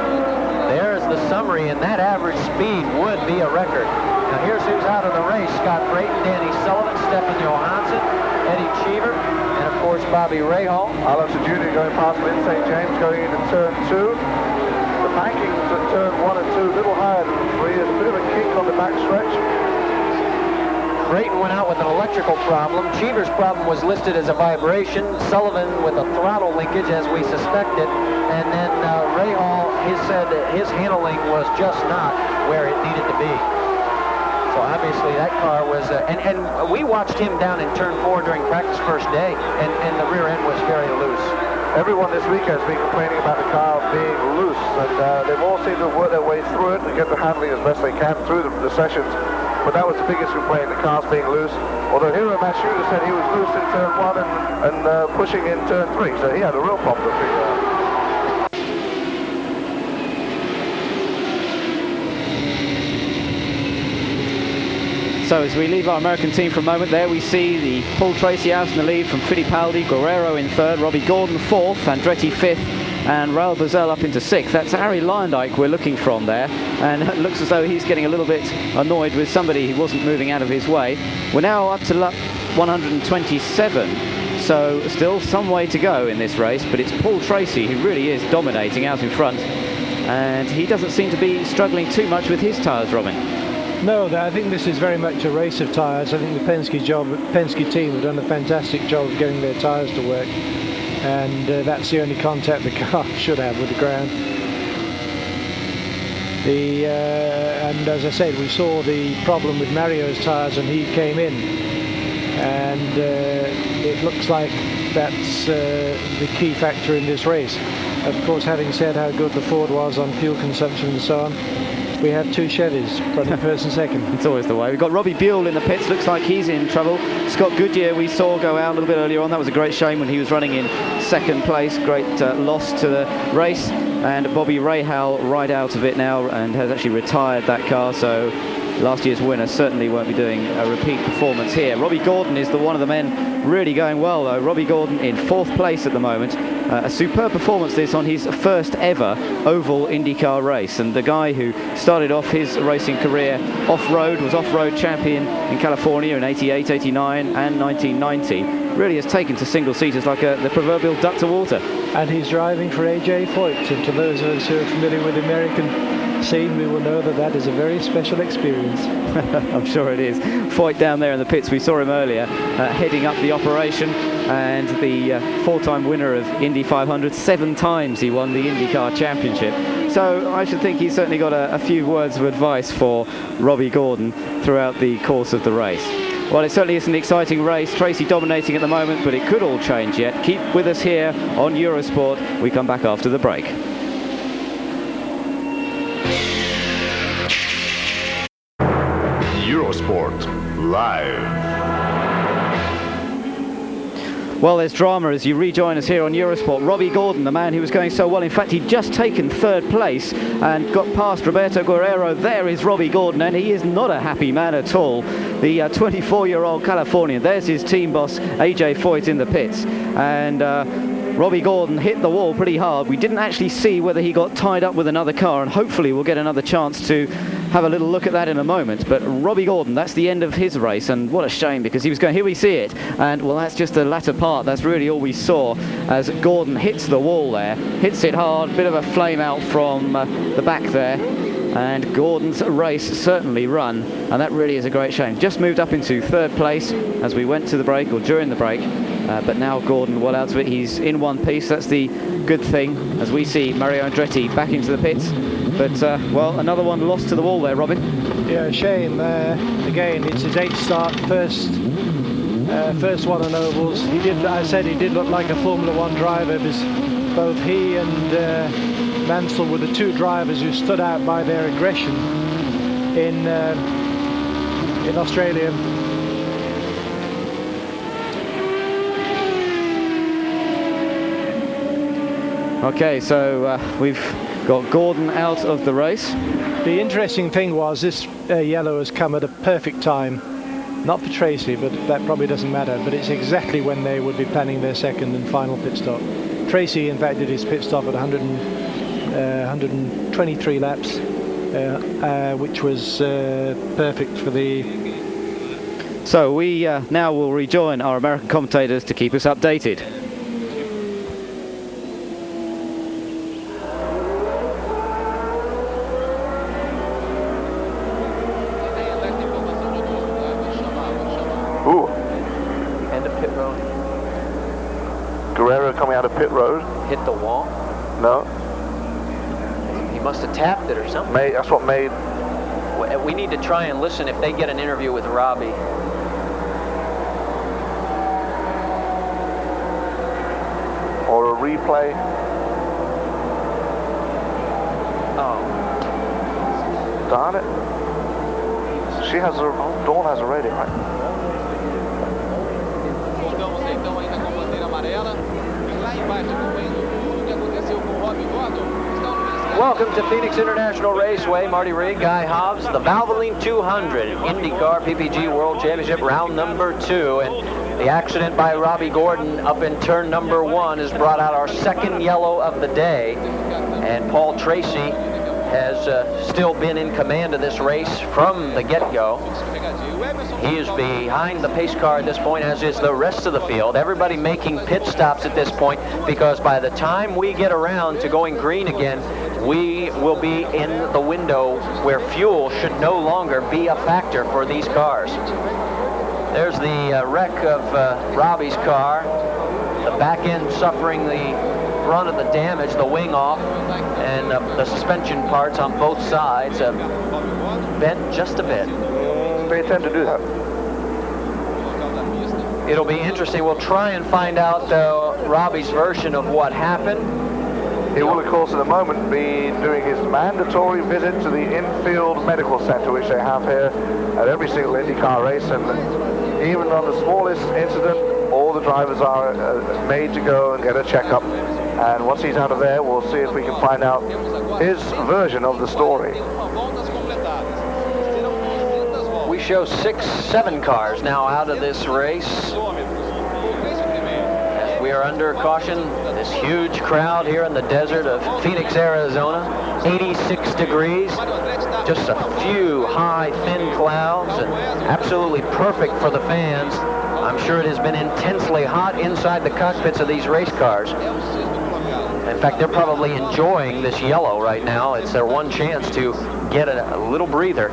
There's the summary, and that average speed would be a record. Now here's who's out of the race. Scott Brayton, Danny Sullivan, Stefan Johansson, Eddie Cheever, and of course Bobby Rahal. Alonso Jr. going past Lynn St. James going into turn 2. The bankings at turn 1 and 2 a little higher than 3. There's a bit of a kink on the back stretch. Brayton went out with an electrical problem. Cheever's problem was listed as a vibration. Sullivan with a throttle linkage, as we suspected. And then Rahal, he said that his handling was just not where it needed to be. So obviously that car was, and we watched him down in turn 4 during practice first day, and the rear end was very loose. Everyone this week has been complaining about the car being loose, and they've all seemed to work their way through it and get the handling as best they can through the sessions. But that was the biggest complaint, the car's being loose. Although Hiro Matsuda said he was loose in turn 1 and pushing in turn 3, so he had a real problem to figure out. So as we leave our American team for a moment, there we see the Paul Tracy out in the lead from Fittipaldi, Guerrero in 3rd, Robbie Gordon 4th, Andretti 5th, and Raul Boesel up into 6th. That's Arie Luyendyk we're looking from there, and it looks as though he's getting a little bit annoyed with somebody who wasn't moving out of his way. We're now up to lap 127, so still some way to go in this race, but it's Paul Tracy who really is dominating out in front, and he doesn't seem to be struggling too much with his tyres, Robin. No, I think this is very much a race of tyres. I think the Penske team have done a fantastic job of getting their tyres to work, and that's the only contact the car should have with the ground. And as I said, we saw the problem with Mario's tyres and he came in, and it looks like that's the key factor in this race. Of course, having said how good the Ford was on fuel consumption and so on, we have 2 Chevys, running first and second. It's always the way. We've got Robbie Buell in the pits. Looks like he's in trouble. Scott Goodyear we saw go out a little bit earlier on. That was a great shame when he was running in 2nd place. Great loss to the race. And Bobby Rahal right out of it now and has actually retired that car. So last year's winner certainly won't be doing a repeat performance here. Robbie Gordon is the one of the men really going well, though. Robbie Gordon in 4th place at the moment. A superb performance this on his first ever oval IndyCar race, and the guy who started off his racing career off-road, was off-road champion in California in 88, 89 and 1990, really has taken to single-seaters like the proverbial duck to water. And he's driving for AJ Foyt, and to those of us who are familiar with the American scene, we will know that that is a very special experience. I'm sure it is. Foyt down there in the pits, we saw him earlier heading up the operation, and the 4-time winner of Indy 500, 7 times he won the IndyCar Championship. So I should think he's certainly got a few words of advice for Robbie Gordon throughout the course of the race. Well, it certainly is an exciting race. Tracy dominating at the moment, but it could all change yet. Keep with us here on Eurosport. We come back after the break. Eurosport Live. Well, there's drama as you rejoin us here on Eurosport. Robbie Gordon, the man who was going so well. In fact, he'd just taken 3rd place and got past Roberto Guerrero. There is Robbie Gordon, and he is not a happy man at all. The 24-year-old Californian. There's his team boss, AJ Foyt, in the pits. And Robbie Gordon hit the wall pretty hard. We didn't actually see whether he got tied up with another car, and hopefully we'll get another chance to have a little look at that in a moment. But Robbie Gordon, that's the end of his race, and what a shame, because he was going, here we see it, and well, that's just the latter part. That's really all we saw as Gordon hits the wall there, hits it hard, bit of a flame out from the back there, and Gordon's race certainly run, and that really is a great shame. Just moved up into 3rd place as we went to the break, or during the break, but now Gordon well out of it. He's in one piece. That's the good thing as we see Mario Andretti back into the pits. But, well, another one lost to the wall there, Robin. Yeah, shame. Again, it's his 8th start, first one on ovals. I said he did look like a Formula 1 driver, because both he and Mansell were the 2 drivers who stood out by their aggression in Australia. Okay, so we've got Gordon out of the race. The interesting thing was this yellow has come at a perfect time, Not for Tracy, but that probably doesn't matter. But it's exactly when they would be planning their second and final pit stop. Tracy, in fact, did his pit stop at 123 laps, which was perfect for the... So we now will rejoin our American commentators to keep us updated. Ooh. End of pit road. Guerrero coming out of pit road. Hit the wall. No. He must have tapped it or something. That's what made... We need to try and listen if they get an interview with Robbie. Or a replay. Oh. Darn it. She has a... Dawn has a radio, right? Voltamos então ainda com bandeira amarela. E lá embaixo acompanhando tudo o que aconteceu com o Robbie Gordon. Welcome to Phoenix International Raceway. Marty, Reid, Guy Hobbs, the Valvoline 200 IndyCar PPG World Championship round number 2. And the accident by Robbie Gordon up in turn number 1 has brought out our second yellow of the day. And Paul Tracy has still been in command of this race from the get-go. He is behind the pace car at this point, as is the rest of the field. Everybody making pit stops at this point, because by the time we get around to going green again, we will be in the window where fuel should no longer be a factor for these cars. There's the wreck of Robbie's car, the back end suffering the brunt of the damage, the wing off, and the suspension parts on both sides bent just a bit. They tend to do that. It'll be interesting. We'll try and find out Robbie's version of what happened. He will, of course, in a moment be doing his mandatory visit to the infield medical center, which they have here at every single IndyCar race. And even on the smallest incident, all the drivers are made to go and get a checkup. And once he's out of there, we'll see if we can find out his version of the story. We show 7 cars now out of this race. As we are under caution, this huge crowd here in the desert of Phoenix, Arizona. 86 degrees, just a few high, thin clouds, and absolutely perfect for the fans. I'm sure it has been intensely hot inside the cockpits of these race cars. In fact, they're probably enjoying this yellow right now. It's their one chance to get a little breather.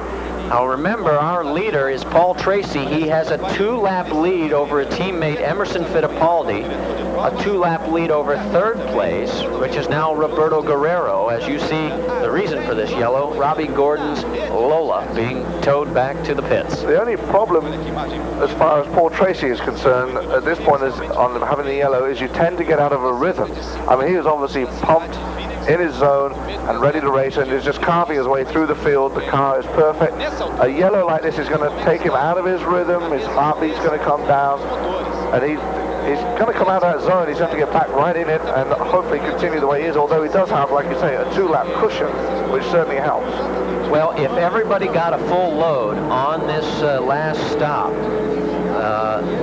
Now remember, our leader is Paul Tracy. He has a 2-lap lead over a teammate, Emerson Fittipaldi. A 2-lap lead over third place, which is now Roberto Guerrero. As you see, the reason for this yellow, Robbie Gordon's Lola being towed back to the pits. The only problem, as far as Paul Tracy is concerned, at this point is on having the yellow, is you tend to get out of a rhythm. I mean, he was obviously pumped in his zone and ready to race, and is just carving his way through the field. The car is perfect. A yellow like this is going to take him out of his rhythm. His heartbeat's going to come down, and he's going to come out of that zone. He's going to get back right in it and hopefully continue the way he is, although he does have, like you say, a 2-lap cushion, which certainly helps. Well, if everybody got a full load on this last stop,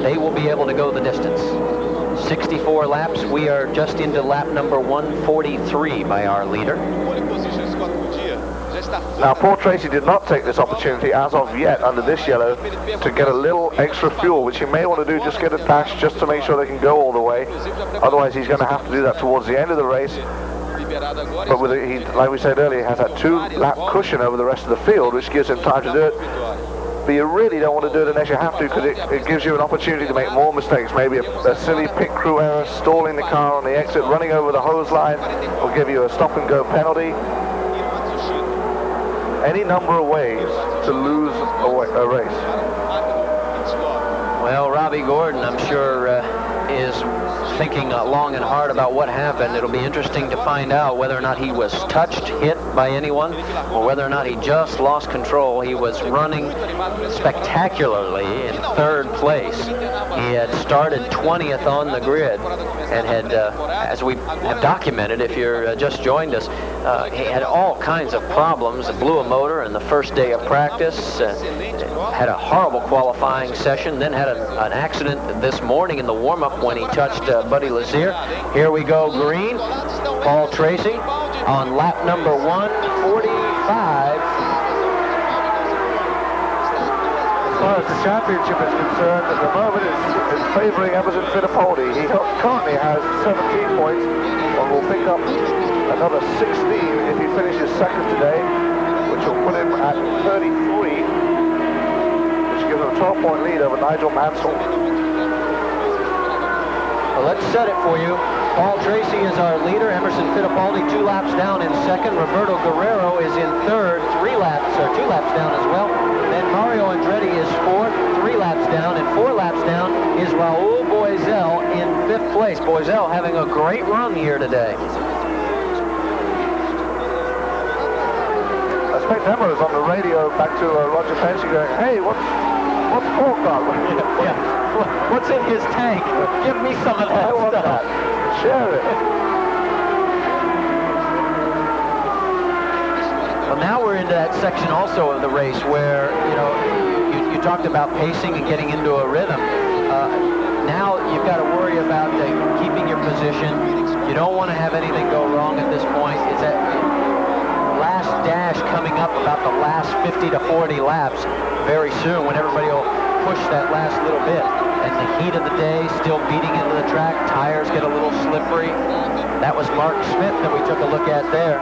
they will be able to go the distance. 64 laps. We are just into lap number 143 by our leader. Now, Paul Tracy did not take this opportunity as of yet under this yellow to get a little extra fuel, which he may want to do, just get a dash just to make sure they can go all the way. Otherwise, he's going to have to do that towards the end of the race. But with like we said earlier, he has that 2-lap cushion over the rest of the field, which gives him time to do it. But you really don't want to do it unless you have to, because it gives you an opportunity to make more mistakes. Maybe a silly pit crew error, stalling the car on the exit, running over the hose line will give you a stop-and-go penalty. Any number of ways to lose a race. Well, Robbie Gordon, I'm sure, is thinking long and hard about what happened. It'll be interesting to find out whether or not he was touched, hit by anyone, or whether or not he just lost control. He was running spectacularly in third place. He had started 20th on the grid and had, as we have documented, if you're just joined us, he had all kinds of problems. Blew a motor in the first day of practice, had a horrible qualifying session, then had an accident this morning in the warm-up when he touched Buddy Lazier. Here we go, green. Paul Tracy on lap number 145. As far as the championship is concerned, at the moment it's favouring Emerson Fittipaldi. He currently has 17 points and will pick up another 16 if he finishes second today, which will put him at 33, which gives him a 12-point lead over Nigel Mansell. Well, let's set it for you. Paul Tracy is our leader. Emerson Fittipaldi 2 laps down in second. Roberto Guerrero is in third, 2 laps down as well. Then Mario Andretti is fourth, 3 laps down, and 4 laps down is Raul Boisel in 5th place. Boisel having a great run here today. I expect Emma is on the radio back to Roger Penske going, hey, what's Paul got? Yeah. What's in his tank? Give me some of that stuff. Share it. Well, now we're into that section also of the race where, you talked about pacing and getting into a rhythm. Now you've got to worry about keeping your position. You don't want to have anything go wrong at this point. It's that last dash coming up about the last 50 to 40 laps very soon when everybody will push that last little bit. And the heat of the day still beating into the track. Tires get a little slippery. That was Mark Smith that we took a look at there.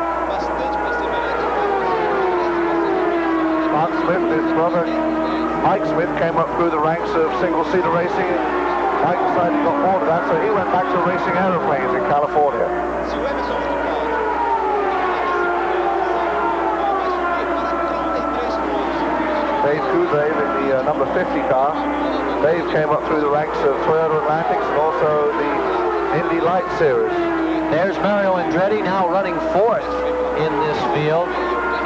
Mark Smith, his brother Mike Smith, came up through the ranks of single-seater racing. Mike decided he got more to that, so he went back to racing aeroplanes in California. Dave Kuzave in the number 50 car. Dave came up through the ranks of Toyota Atlantics and also the Indy Light Series. There's Mario Andretti now running 4th in this field.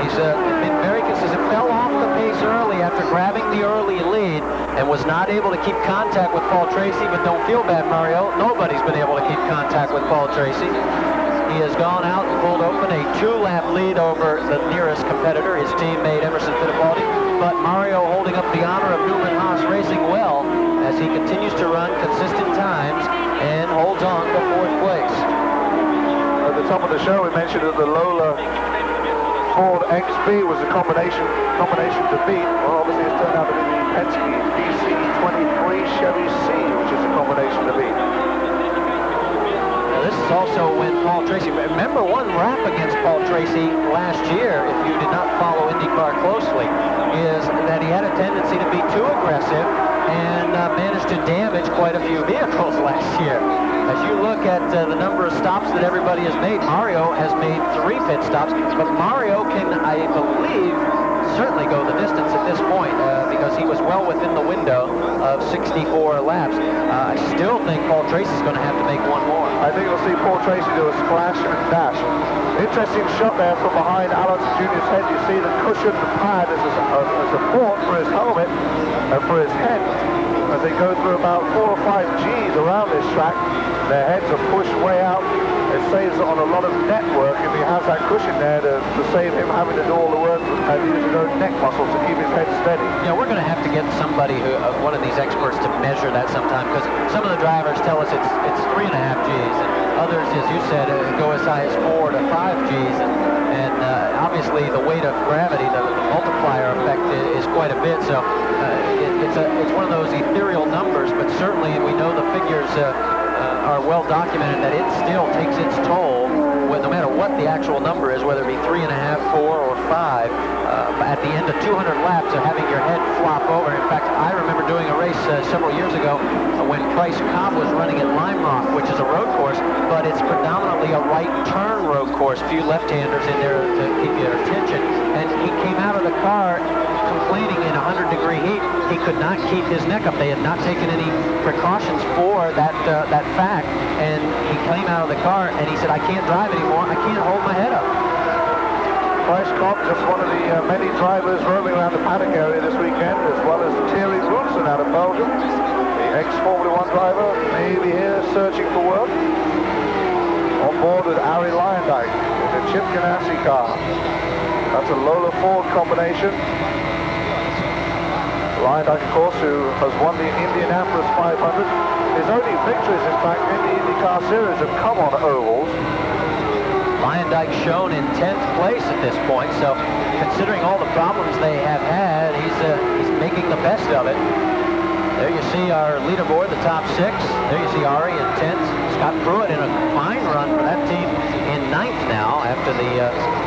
He's been very consistent. Fell off the pace early after grabbing the early lead and was not able to keep contact with Paul Tracy, but don't feel bad, Mario. Nobody's been able to keep contact with Paul Tracy. He has gone out and pulled open a 2-lap lead over the nearest competitor, his teammate Emerson Fittipaldi. But Mario holding up the honor of Newman Haas Racing well as he continues to run consistent times and holds on to 4th place. At the top of the show, we mentioned that the Lola Ford XB was a combination to beat. Well, obviously it's turned out to be the Penske DC-23 Chevy C, which is a combination to beat. This is also when Paul Tracy, remember one rap against Paul Tracy last year, if you did not follow IndyCar closely, is that he had a tendency to be too aggressive and managed to damage quite a few vehicles last year. As you look at the number of stops that everybody has made, Mario has made 3 pit stops, but Mario can, I believe, certainly go the distance at this point because he was well within the window of 64 laps. I still think Paul Tracy's going to have to make one more. I think you'll see Paul Tracy do a splash and dash. Interesting shot there from behind Alex Jr.'s head. You see the cushioned pad as a support for his helmet and for his head. As they go through about 4 or 5 Gs around this track, their heads are pushed way out. It saves on a lot of net work if he has that cushion there to save him having to do all the work and use his own neck muscles to keep his head steady. We're going to have to get somebody one of these experts to measure that sometime, because some of the drivers tell us it's 3.5 Gs, and others, as you said, go as high as 4 to 5 Gs, and obviously the weight of gravity, the multiplier effect is quite a bit. So it's one of those ethereal numbers, but certainly we know the figures are well documented that it still takes its toll, no matter what the actual number is, whether it be 3.5, 4, or 5. At the end of 200 laps of having your head flop over. In fact, I remember doing a race several years ago when Price Cobb was running at Lime Rock, which is a road course, but it's predominantly a right turn road course. Few left-handers in there to keep your attention. And he came out of the car complaining in 100-degree heat. He could not keep his neck up. They had not taken any precautions for that fact. And he came out of the car and he said, I can't drive anymore. I can't hold my head up. Scott, just one of the many drivers roaming around the paddock area this weekend, as well as Thierry Roulsen out of Belgium, the ex-Formula 1 driver, maybe here searching for work. On board with Arie Luyendyk in the Chip Ganassi car. That's a Lola Ford combination. Luyendyk, of course, who has won the Indianapolis 500. His only victories, in fact, in the IndyCar Series have come on ovals. Luyendyk shown in 10th place at this point, so considering all the problems they have had, he's making the best of it. There you see our leaderboard, the top 6. There you see Arie in 10th. Scott Pruitt in a fine run for that team in 9th now after the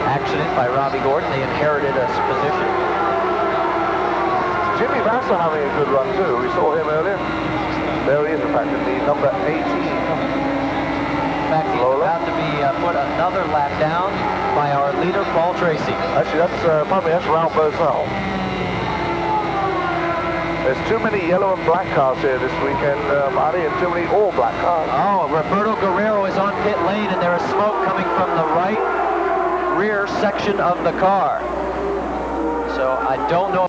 accident by Robbie Gordon. They inherited a position. Jimmy Vasser having a good run too. We saw him earlier. There he is, in fact, in the number 18. In fact, he's about to be put another lap down by our leader, Paul Tracy. Actually, that's Ralph Bozell. There's too many yellow and black cars here this weekend, Marty, and too many all black cars. Oh, Roberto Guerrero is on pit lane, and there is smoke coming from the right rear section of the car. So I don't know.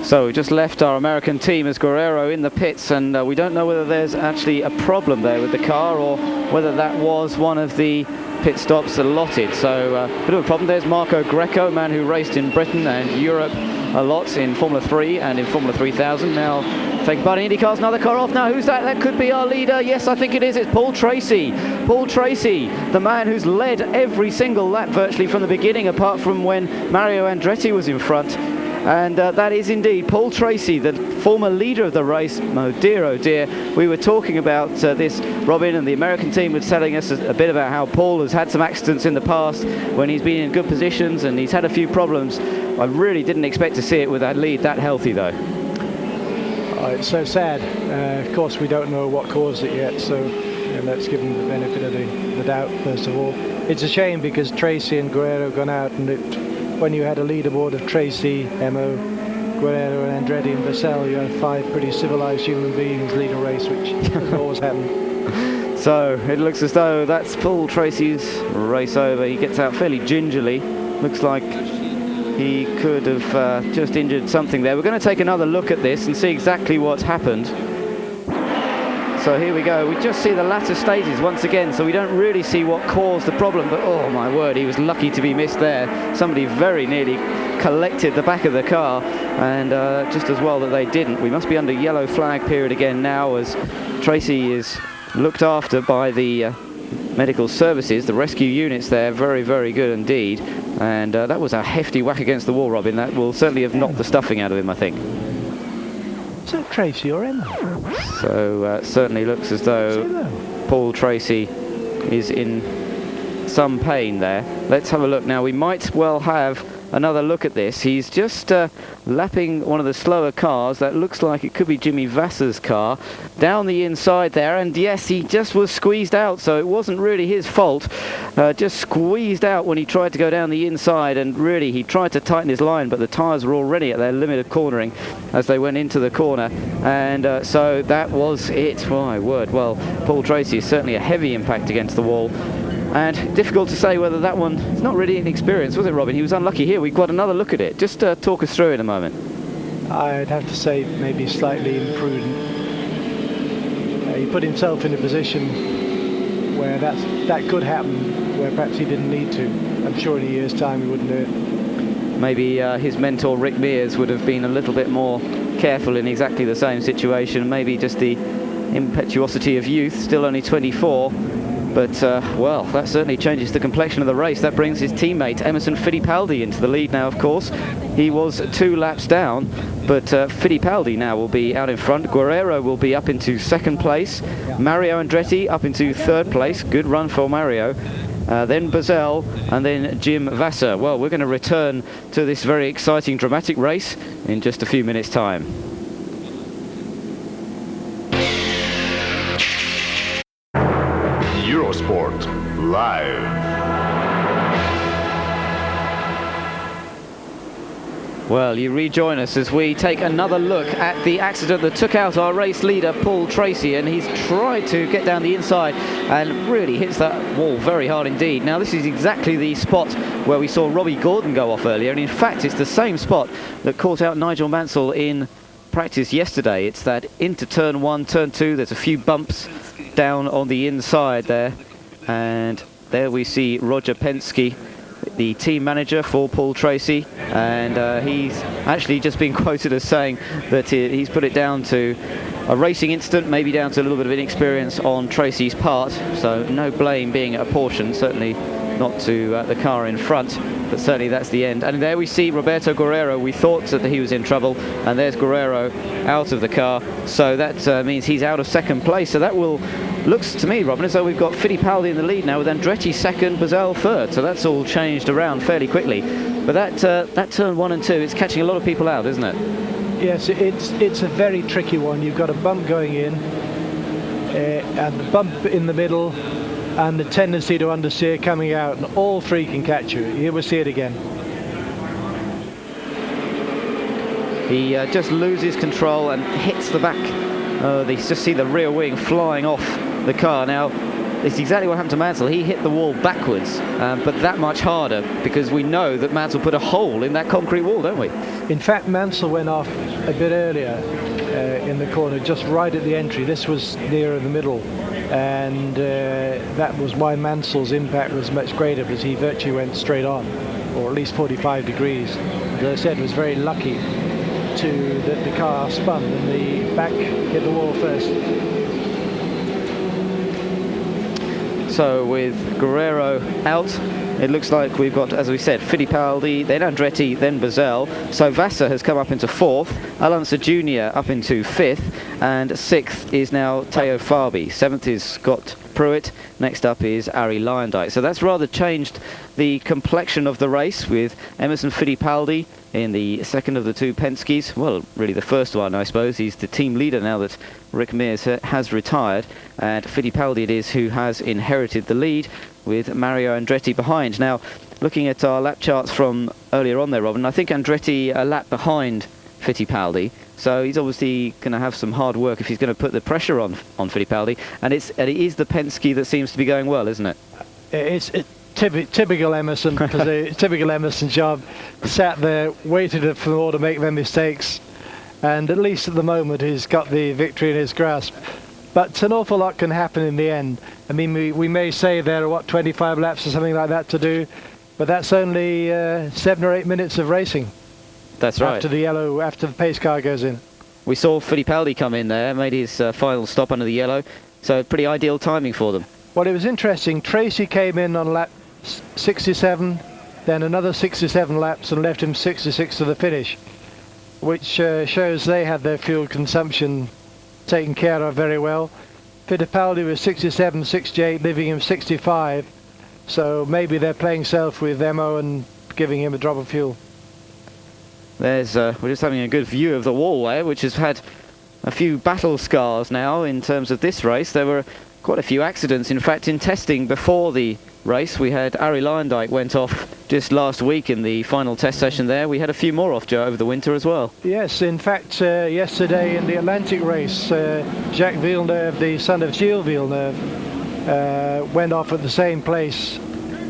So we just left our American team as Guerrero in the pits, and we don't know whether there's actually a problem there with the car or whether that was one of the pit stops allotted. So a bit of a problem. There's Marco Greco, a man who raced in Britain and Europe a lot in Formula 3 and in Formula 3000. Now taking part in IndyCars, another car off. Now who's that? That could be our leader. Yes, I think it is. It's Paul Tracy. Paul Tracy, the man who's led every single lap virtually from the beginning, apart from when Mario Andretti was in front. And that is indeed Paul Tracy, the former leader of the race. Oh dear, we were talking about this, Robin, and the American team was telling us a bit about how Paul has had some accidents in the past when he's been in good positions, and he's had a few problems. I really didn't expect to see it with that lead that healthy, though. It's so sad. Of course, we don't know what caused it yet, so let's give him the benefit of the doubt, first of all. It's a shame because Tracy and Guerrero gone out, and when you had a leaderboard of Tracy, Emo, Guerrero and Andretti and Vassell, you had 5 pretty civilized human beings lead a race, which doesn't always happen. So it looks as though that's Paul Tracy's race over. He gets out fairly gingerly. Looks like he could have just injured something there. We're going to take another look at this and see exactly what's happened. So here we go. We just see the latter stages once again, so we don't really see what caused the problem, but oh my word, he was lucky to be missed there. Somebody very nearly collected the back of the car, and just as well that they didn't. We must be under yellow flag period again now, as Tracy is looked after by the medical services, the rescue units there. Very, very good indeed. And that was a hefty whack against the wall, Robin. That will certainly have knocked the stuffing out of him, I think. Is that Tracy or Emma? So certainly looks as though Paul Tracy is in some pain there. Let's have a look now. We might well have another look at this. He's just lapping one of the slower cars. That looks like it could be Jimmy Vasser's car down the inside there, and yes, he just was squeezed out, so it wasn't really his fault. Just squeezed out when he tried to go down the inside, and really he tried to tighten his line, but the tyres were already at their limit of cornering as they went into the corner, and so that was it. My word. Well, Paul Tracy is certainly a heavy impact against the wall. And difficult to say whether that one, it's not really an experience, was it, Robin? He was unlucky here. We've got another look at it. Just talk us through in a moment. I'd have to say maybe slightly imprudent. He put himself in a position where that could happen, where perhaps he didn't need to. I'm sure in a year's time he wouldn't do it. Maybe his mentor Rick Mears would have been a little bit more careful in exactly the same situation. Maybe just the impetuosity of youth, still only 24. But, well, that certainly changes the complexion of the race. That brings his teammate Emerson Fittipaldi into the lead now, of course. He was 2 laps down, but Fittipaldi now will be out in front. Guerrero will be up into 2nd place. Mario Andretti up into 3rd place. Good run for Mario. Then Bazell, and then Jim Vasser. Well, we're going to return to this very exciting, dramatic race in just a few minutes' time. Eurosport Live. Well, you rejoin us as we take another look at the accident that took out our race leader, Paul Tracy, and he's tried to get down the inside and really hits that wall very hard indeed. Now, this is exactly the spot where we saw Robbie Gordon go off earlier, and in fact, it's the same spot that caught out Nigel Mansell in practice yesterday. It's that into turn 1, turn 2, there's a few bumps down on the inside there, and there we see Roger Penske, the team manager for Paul Tracy, and he's actually just been quoted as saying that he's put it down to a racing incident, maybe down to a little bit of inexperience on Tracy's part, so no blame being apportioned, certainly not to the car in front, but certainly that's the end. And there we see Roberto Guerrero. We thought that he was in trouble, and there's Guerrero out of the car, so that means he's out of second place. So that looks to me, Robin, as though we've got Fittipaldi in the lead now, with Andretti second, Bazell third, so that's all changed around fairly quickly. But that turn 1 and 2, it's catching a lot of people out, isn't it? Yes, it's a very tricky one. You've got a bump going in, and the bump in the middle, and the tendency to understeer coming out, and all three can catch you. Here we see it again. He just loses control and hits the back. They just see the rear wing flying off the car. Now, it's exactly what happened to Mansell. He hit the wall backwards, but that much harder, because we know that Mansell put a hole in that concrete wall, don't we? In fact, Mansell went off a bit earlier in the corner, just right at the entry. This was nearer the middle, and that was why Mansell's impact was much greater, because he virtually went straight on, or at least 45 degrees. As I said, was very lucky that the car spun and the back hit the wall first. So with Guerrero out, it looks like we've got, as we said, Fittipaldi, then Andretti, then Bazell. So Vassar has come up into 4th, Alonso Jr. up into 5th, and 6th is now Teo Fabi. 7th is Scott Pruitt. Next up is Ari Lyondike. So that's rather changed the complexion of the race, with Emerson Fittipaldi in the second of the two Penskes. Well, really the first one, I suppose. He's the team leader now that Rick Mears has retired, and Fittipaldi it is who has inherited the lead, with Mario Andretti behind. Now, looking at our lap charts from earlier on there, Robin, I think Andretti a lap behind Fittipaldi, so he's obviously going to have some hard work if he's going to put the pressure on Fittipaldi, and it is the Penske that seems to be going well, isn't it? It's typical Emerson, because the typical Emerson job, sat there, waited for them all to make their mistakes, and at least at the moment he's got the victory in his grasp. But an awful lot can happen in the end. I mean, we may say there are, 25 laps or something like that to do, but that's only 7 or 8 minutes of racing. That's right. After the pace car goes in. We saw Fittipaldi come in there, made his final stop under the yellow, so pretty ideal timing for them. Well, it was interesting. Tracy came in on lap 67, then another 67 laps, and left him 66 to the finish, which shows they had their fuel consumption taken care of very well. Fittipaldi was 67, 68, leaving him 65, so maybe they're playing safe with Emo and giving him a drop of fuel. We're just having a good view of the wall there, which has had a few battle scars now in terms of this race. There were quite a few accidents. In fact, in testing before the race, we had Ari Lyondike went off just last week in the final test session there. We had a few more off, Joe, over the winter as well. Yes, in fact, yesterday in the Atlantic race, Jacques Villeneuve, the son of Gilles Villeneuve, went off at the same place,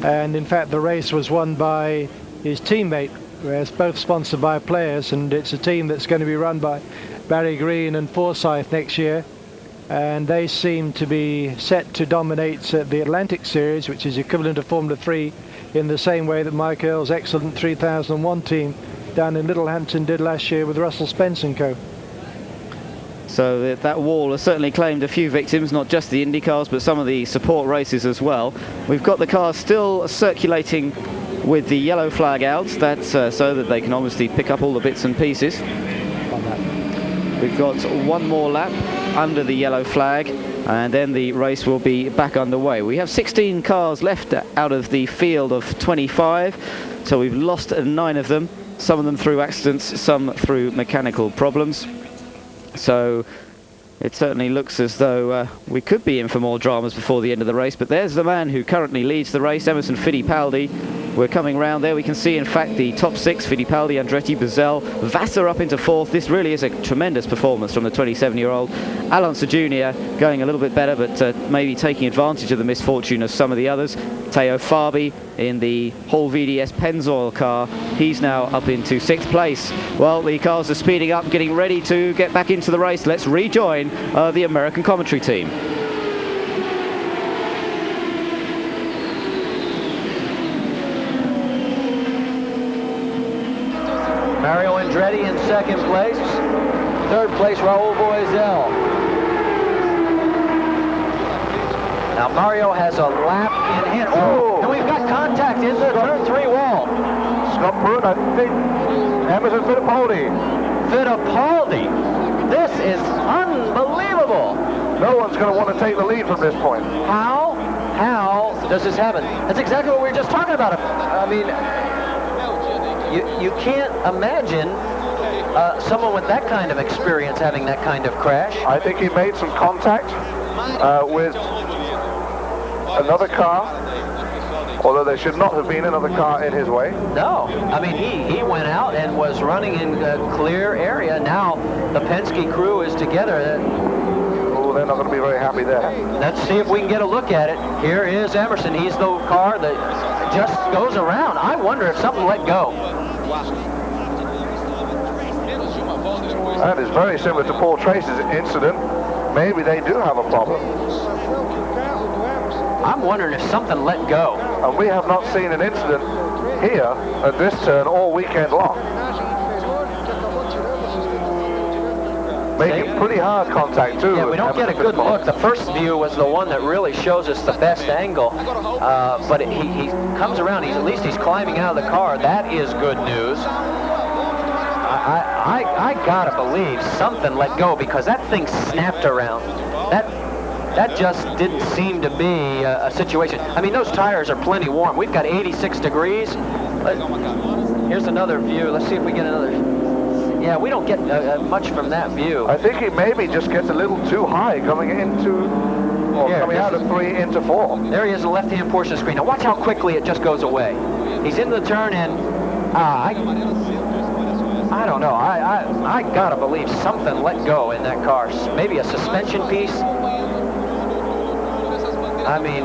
and in fact the race was won by his teammate. It's both sponsored by players, and it's a team that's going to be run by Barry Green and Forsyth next year, and they seem to be set to dominate the Atlantic Series, which is equivalent to Formula 3, in the same way that Mike Earle's excellent 3001 team down in Littlehampton did last year with Russell Spence and co. So that wall has certainly claimed a few victims, not just the Indy cars, but some of the support races as well. We've got the cars still circulating with the yellow flag out. That's so that they can obviously pick up all the bits and pieces. We've got one more lap under the yellow flag, and then the race will be back underway. We have 16 cars left out of the field of 25, so we've lost 9 of them, some of them through accidents, some through mechanical problems. So it certainly looks as though we could be in for more dramas before the end of the race, but there's the man who currently leads the race, Emerson Fittipaldi, we're coming round there. We can see, in fact, the top 6, Fittipaldi, Andretti, Buzel, Vassar up into 4th. This really is a tremendous performance from the 27-year-old. Alonso Jr. going a little bit better, but maybe taking advantage of the misfortune of some of the others. Teo Fabi in the Hall VDS Pennzoil car. He's now up into 6th place. Well, the cars are speeding up, getting ready to get back into the race. Let's rejoin the American commentary team. Mario Andretti in 2nd place. 3rd place, Raul Boesel. Now Mario has a lap in hand. Oh, and we've got contact in the turn 3 wall. Scott Pruitt, I think. Emerson Fittipaldi. Fittipaldi. This is unbelievable. No one's going to want to take the lead from this point. How does this happen? That's exactly what we were just talking about. I mean, you can't imagine someone with that kind of experience having that kind of crash. I think he made some contact with another car, although there should not have been another car in his way. No, I mean, he went out and was running in a clear area. Now the Penske crew is together. Oh, they're not going to be very happy there. Let's see if we can get a look at it. Here is Emerson. He's the car that just goes around. I wonder if something let go. That is very similar to Paul Tracy's incident. Maybe they do have a problem. I'm wondering if something let go. And we have not seen an incident here at this turn all weekend long. Making pretty hard contact too. Yeah, we don't get a good look. The first view was the one that really shows us the best angle. But he comes around. At least he's climbing out of the car. That is good news. I gotta believe something let go, because that thing snapped around. That just didn't seem to be a situation. I mean, those tires are plenty warm. We've got 86 degrees. Here's another view. Let's see if we get another. Yeah, we don't get much from that view. I think he maybe just gets a little too high coming into, or coming out of 3 into 4. There he is in the left-hand portion of the screen. Now watch how quickly it just goes away. He's in the turn, and I don't know. I gotta believe something let go in that car. Maybe a suspension piece. I mean,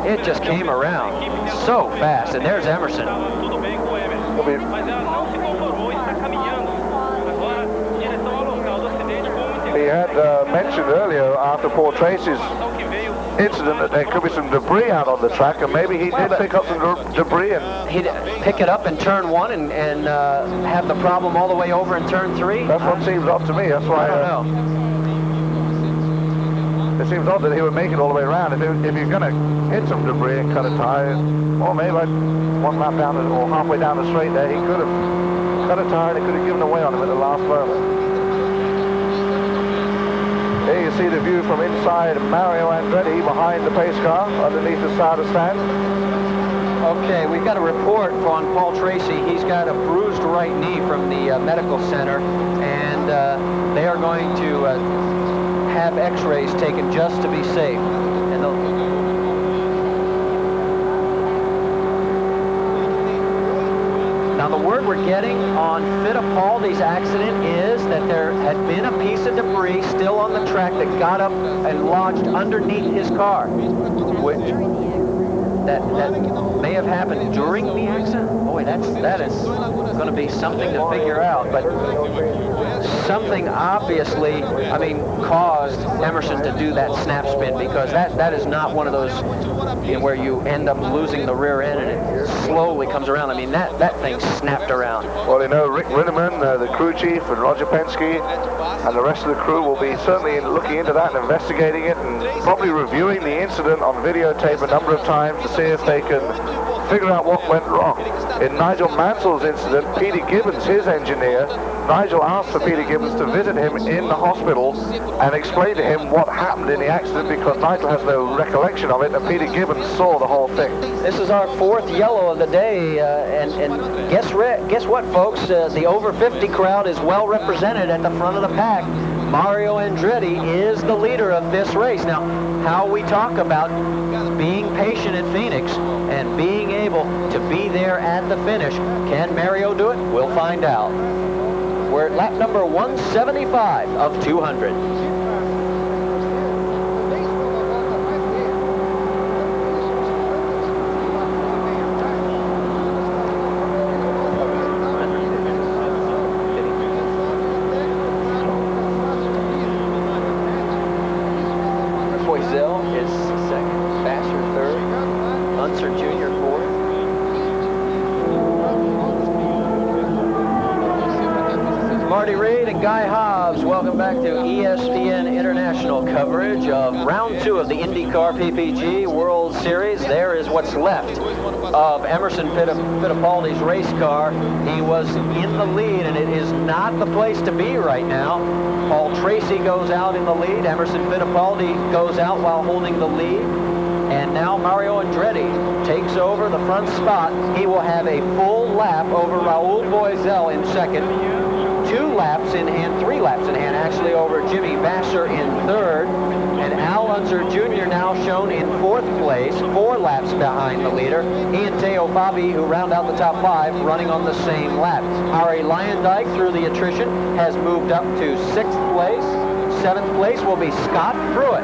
it just came around so fast. And there's Emerson. He had mentioned earlier after Paul Tracy's incident that there could be some debris out on the track, and maybe he did pick up some debris. And he'd pick it up in turn 1 and have the problem all the way over in turn 3? That's what seems odd to me. That's why I don't know. It seems odd that he would make it all the way around. If you're going to hit some debris and cut a tire, or maybe like 1 lap down or halfway down the straight there, he could have cut a tire and he could have given away on him at the last moment. Here you see the view from inside Mario Andretti behind the pace car underneath the starter stand. Okay, we've got a report on Paul Tracy. He's got a bruised right knee from the medical center, and they are going to have x-rays taken just to be safe. And now the word we're getting on Fittipaldi's accident is that there had been a piece of debris still on the track that got up and lodged underneath his car, which that may have happened during the accident. Boy, that is going to be something to figure out, but something obviously, I mean, caused Emerson to do that snap spin, because that is not one of those where you end up losing the rear end and it slowly comes around. I mean, that thing snapped around. Well, you know, Rick Rinneman, the crew chief, and Roger Penske, and the rest of the crew will be certainly looking into that and investigating it, and probably reviewing the incident on videotape a number of times to see if they can figure out what went wrong. In Nigel Mansell's incident, Peter Gibbons, his engineer, Nigel asked for Peter Gibbons to visit him in the hospital and explain to him what happened in the accident, because Nigel has no recollection of it, and Peter Gibbons saw the whole thing. This is our 4th yellow of the day, and guess what, folks? The over 50 crowd is well represented at the front of the pack. Mario Andretti is the leader of this race. Now, how we talk about being patient at Phoenix, and being able to be there at the finish. Can Mario do it? We'll find out. We're at lap number 175 of 200. Is second, Basher third, Unser Jr. fourth. Marty Reid and Guy Hobbs, welcome back to ESPN International coverage of round 2 of the IndyCar PPG World Series. There is what's left of Emerson Fittipaldi's race car. He was in the lead, and it is not the place to be right now. Paul Tracy goes out in the lead. Emerson Fittipaldi goes out while holding the lead. And now Mario Andretti takes over the front spot. He will have a full lap over Raul Boesel in second. 2 laps in hand, 3 laps in hand, actually, over Jimmy Vasser in third. And Al Unser Jr. now shown in 4th place, 4 laps behind the leader. He and Teo Fabi, who round out the top 5, running on the same lap. Ari Luyendyk, through the attrition, has moved up to 6th place. 7th place will be Scott Pruitt.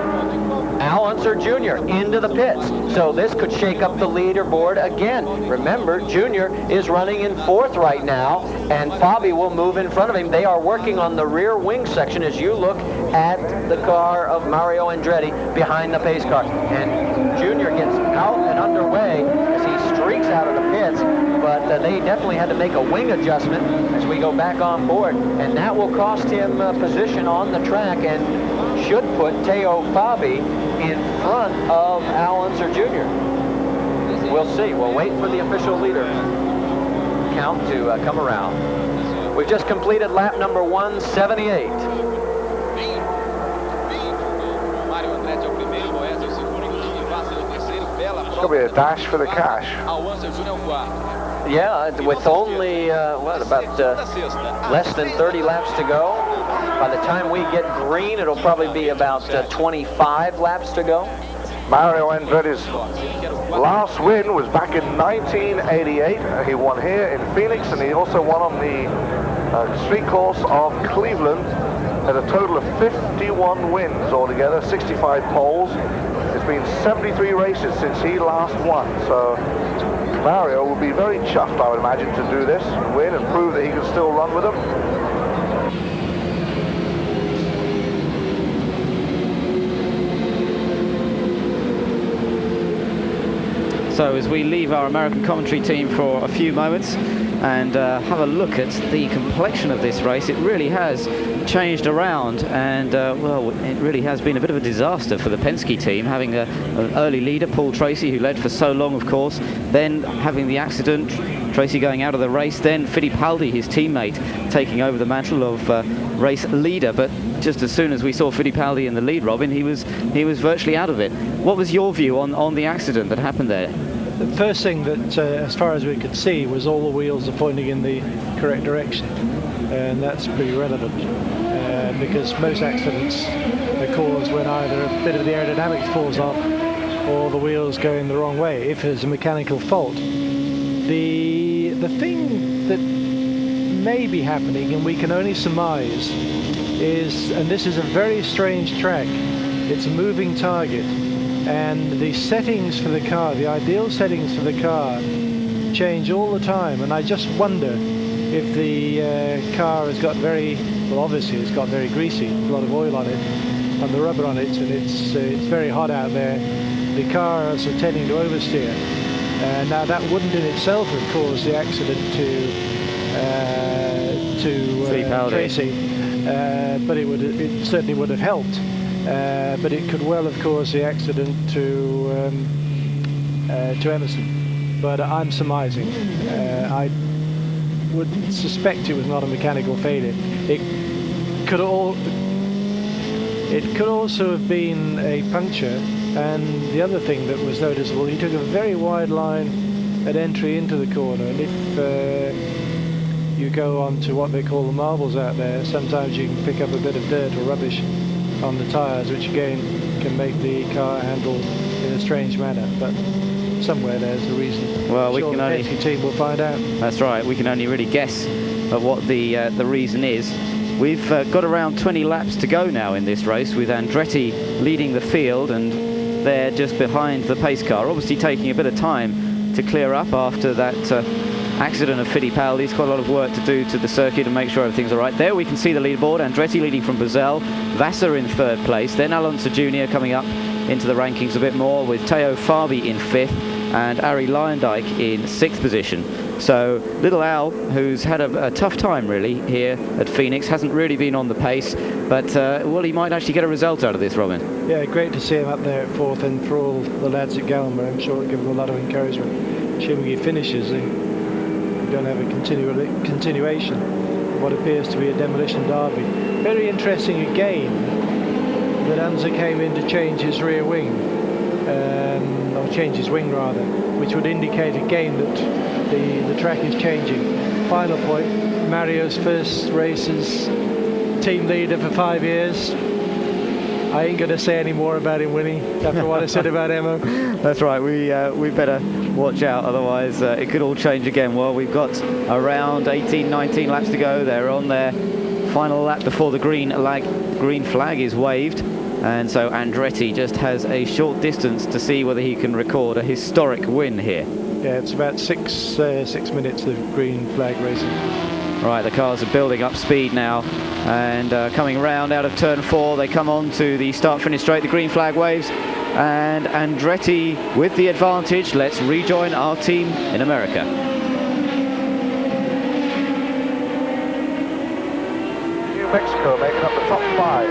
Al Unser Jr. into the pits. So this could shake up the leaderboard again. Remember, Jr. is running in 4th right now, and Fabi will move in front of him. They are working on the rear wing section as you look at the car of Mario Andretti behind the pace car. And Jr. gets out and underway as he streaks out of the pits, but they definitely had to make a wing adjustment as we go back on board, and that will cost him position on the track and should put Teo Fabi in front of Al Unser Jr. We'll see. We'll wait for the official leader count to come around. We've just completed lap number 178. It's going to be a dash for the cash. Yeah, with only, about less than 30 laps to go. By the time we get green, it'll probably be about 25 laps to go. Mario Andretti's last win was back in 1988. He won here in Phoenix, and he also won on the street course of Cleveland. Had a total of 51 wins altogether, 65 poles. It's been 73 races since he last won. So Mario will be very chuffed, I would imagine, to do this, win, and prove that he can still run with them. So as we leave our American commentary team for a few moments and have a look at the complexion of this race, it really has changed around, and well, it really has been a bit of a disaster for the Penske team, having an early leader, Paul Tracy, who led for so long, of course, then having the accident, Tracy going out of the race, then Fittipaldi, his teammate, taking over the mantle of race leader. But just as soon as we saw Fittipaldi in the lead, Robin, he was virtually out of it. What was your view on the accident that happened there? The first thing that, as far as we could see, was all the wheels are pointing in the correct direction, and that's pretty relevant because most accidents are caused when either a bit of the aerodynamics falls off or the wheels go in the wrong way. If there's a mechanical fault, the thing that may be happening, and we can only surmise, is, and this is a very strange track, it's a moving target. And the settings for the car, the ideal settings for the car, change all the time. And I just wonder if the car has got very, well, obviously it's got very greasy, a lot of oil on it, and the rubber on it, and it's very hot out there. The cars are tending to oversteer. Now that wouldn't in itself have caused the accident to Tracy, but it certainly would have helped. But it could well have caused the accident to Emerson. But I'm surmising. I would suspect it was not a mechanical failure. It could also have been a puncture. And the other thing that was noticeable, he took a very wide line at entry into the corner. And if you go on to what they call the marbles out there, sometimes you can pick up a bit of dirt or rubbish on the tires, which again can make the car handle in a strange manner. But somewhere there's the reason. Well, we sure can the only... Penske team will find out. That's right. We can only really guess at what the reason is. We've got around 20 laps to go now in this race, with Andretti leading the field, and they're just behind the pace car, obviously taking a bit of time to clear up after that accident of Fittipaldi's. Quite a lot of work to do to the circuit and make sure everything's all right. There we can see the leaderboard. Andretti leading from Brazil, Vassar in third place, then Alonso Jr. coming up into the rankings a bit more, with Teo Fabi in fifth and Arie Luyendyk in sixth position. So little Al, who's had a tough time really here at Phoenix, hasn't really been on the pace, but well, he might actually get a result out of this, Robin. Yeah, great to see him up there at fourth, and for all the lads at Gallenberg, I'm sure it'll give him a lot of encouragement. Assuming he finishes, we don't have a continuation of what appears to be a demolition derby. Very interesting again that Anza came in to change his rear wing, or change his wing rather, which would indicate again that the track is changing. Final point, Mario's first race as team leader for 5 years. I ain't going to say any more about him winning after what I said about Emo. That's right, we better watch out, otherwise it could all change again. Well, we've got around 18, 19 laps to go. They're on their final lap before the green flag is waved. And so Andretti just has a short distance to see whether he can record a historic win here. Yeah, it's about six minutes of green flag racing. Right, the cars are building up speed now, and coming round out of turn 4, they come on to the start-finish straight. The green flag waves, and Andretti with the advantage. Let's rejoin our team in America. New Mexico making up the top 5.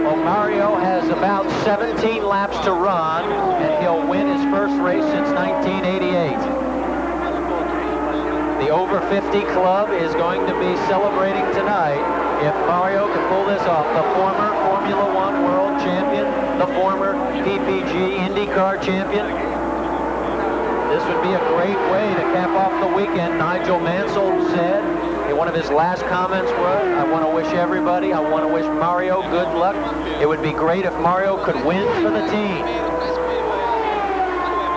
Well, Mario has about 17 laps to run, and he'll win his first race since 1988. The over 50 club is going to be celebrating tonight if Mario can pull this off. The former Formula One world champion, the former PPG IndyCar champion. This would be a great way to cap off the weekend. Nigel Mansell said, one of his last comments was, I want to wish everybody, I want to wish Mario good luck. It would be great if Mario could win for the team.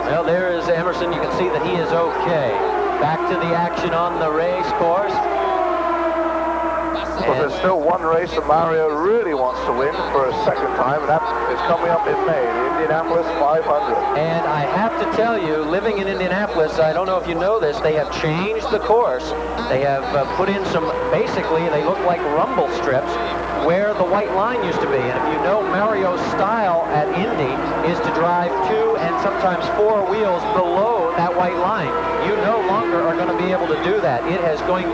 Well, there is Emerson. You can see that he is okay. Back to the action on the race course. But there's still one race that Mario really wants to win for a second time, and that is coming up in May, the Indianapolis 500. And I have to tell you, living in Indianapolis, I don't know if you know this, they have changed the course. They have put in some, basically, they look like rumble strips where the white line used to be. And if you know, Mario's style at Indy is to drive 2 and sometimes 4 wheels below that white line. You no longer are going to be able to do that. It's going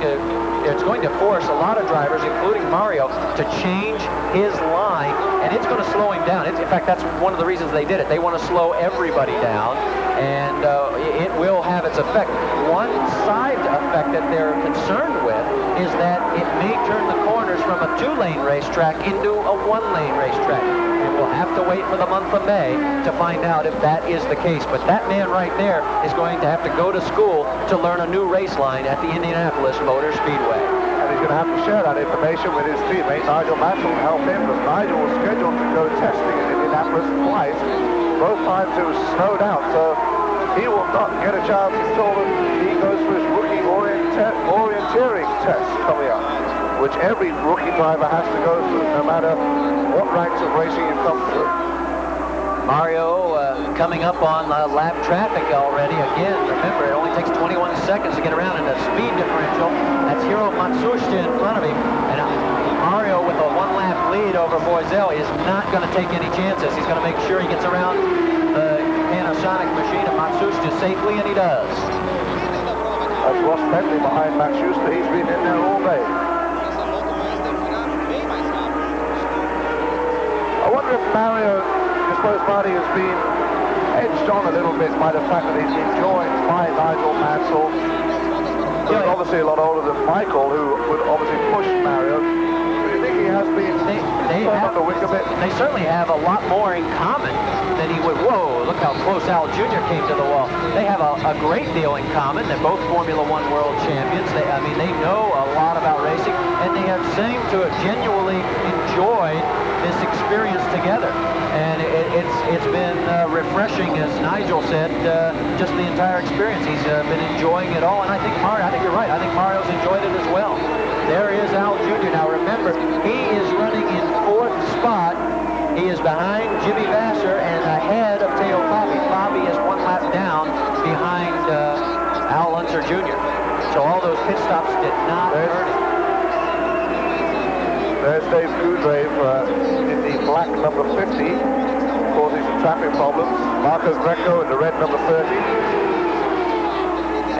to force a lot of drivers, including Mario, to change his line, and it's going to slow him down. In fact, that's one of the reasons they did it. They want to slow everybody down, and it will have its effect. One side effect that they're concerned with is that it may turn the corners from a 2-lane racetrack into a 1-lane racetrack. And we'll have to wait for the month of May to find out if that is the case. But that man right there is going to have to go to school to learn a new race line at the Indianapolis Motor Speedway. And he's going to have to share that information with his teammate Nigel Mansell to help him, because Nigel was scheduled to go testing in Indianapolis twice. Both times it was snowed out, so he will not get a chance until he goes for his rookie orienteering test coming up, which every rookie driver has to go through, no matter what ranks of racing you come through. Mario coming up on lap traffic already. Again, remember, it only takes 21 seconds to get around in a speed differential. That's Hiro Matsushita in front of him. And Mario, with a 1-lap lead over Boisel, is not going to take any chances. He's going to make sure he gets around the Panasonic machine of Matsushita safely, and he does. That's Ross Bentley behind Max Schuster. He's been in there all day. I wonder if Mario, I suppose Marty has been edged on a little bit by the fact that he's been joined by Nigel Mansell, who's obviously a lot older than Michael, who would obviously push Mario. Do you think he has been on the wick a bit? They certainly have a lot more in common than he would. Whoa, look how close Al Jr. came to the wall. They have a great deal in common. They're both Formula One world champions. They know a lot about racing, and they have seemed to have genuinely enjoyed this experience together. And it's been refreshing, as Nigel said, just the entire experience. He's been enjoying it all, and I think you're right. I think Mario's enjoyed it as well. There is Al Jr. Now remember, he is running in 4th spot. He is behind Jimmy Vasser and ahead of Teo Fabi. Fabi is 1 lap down behind Al Unser Jr. So all those pit stops did not hurt him. There's Dave Goodgrave in the black number 50, causing some traffic problems. Marco Greco in the red number 30.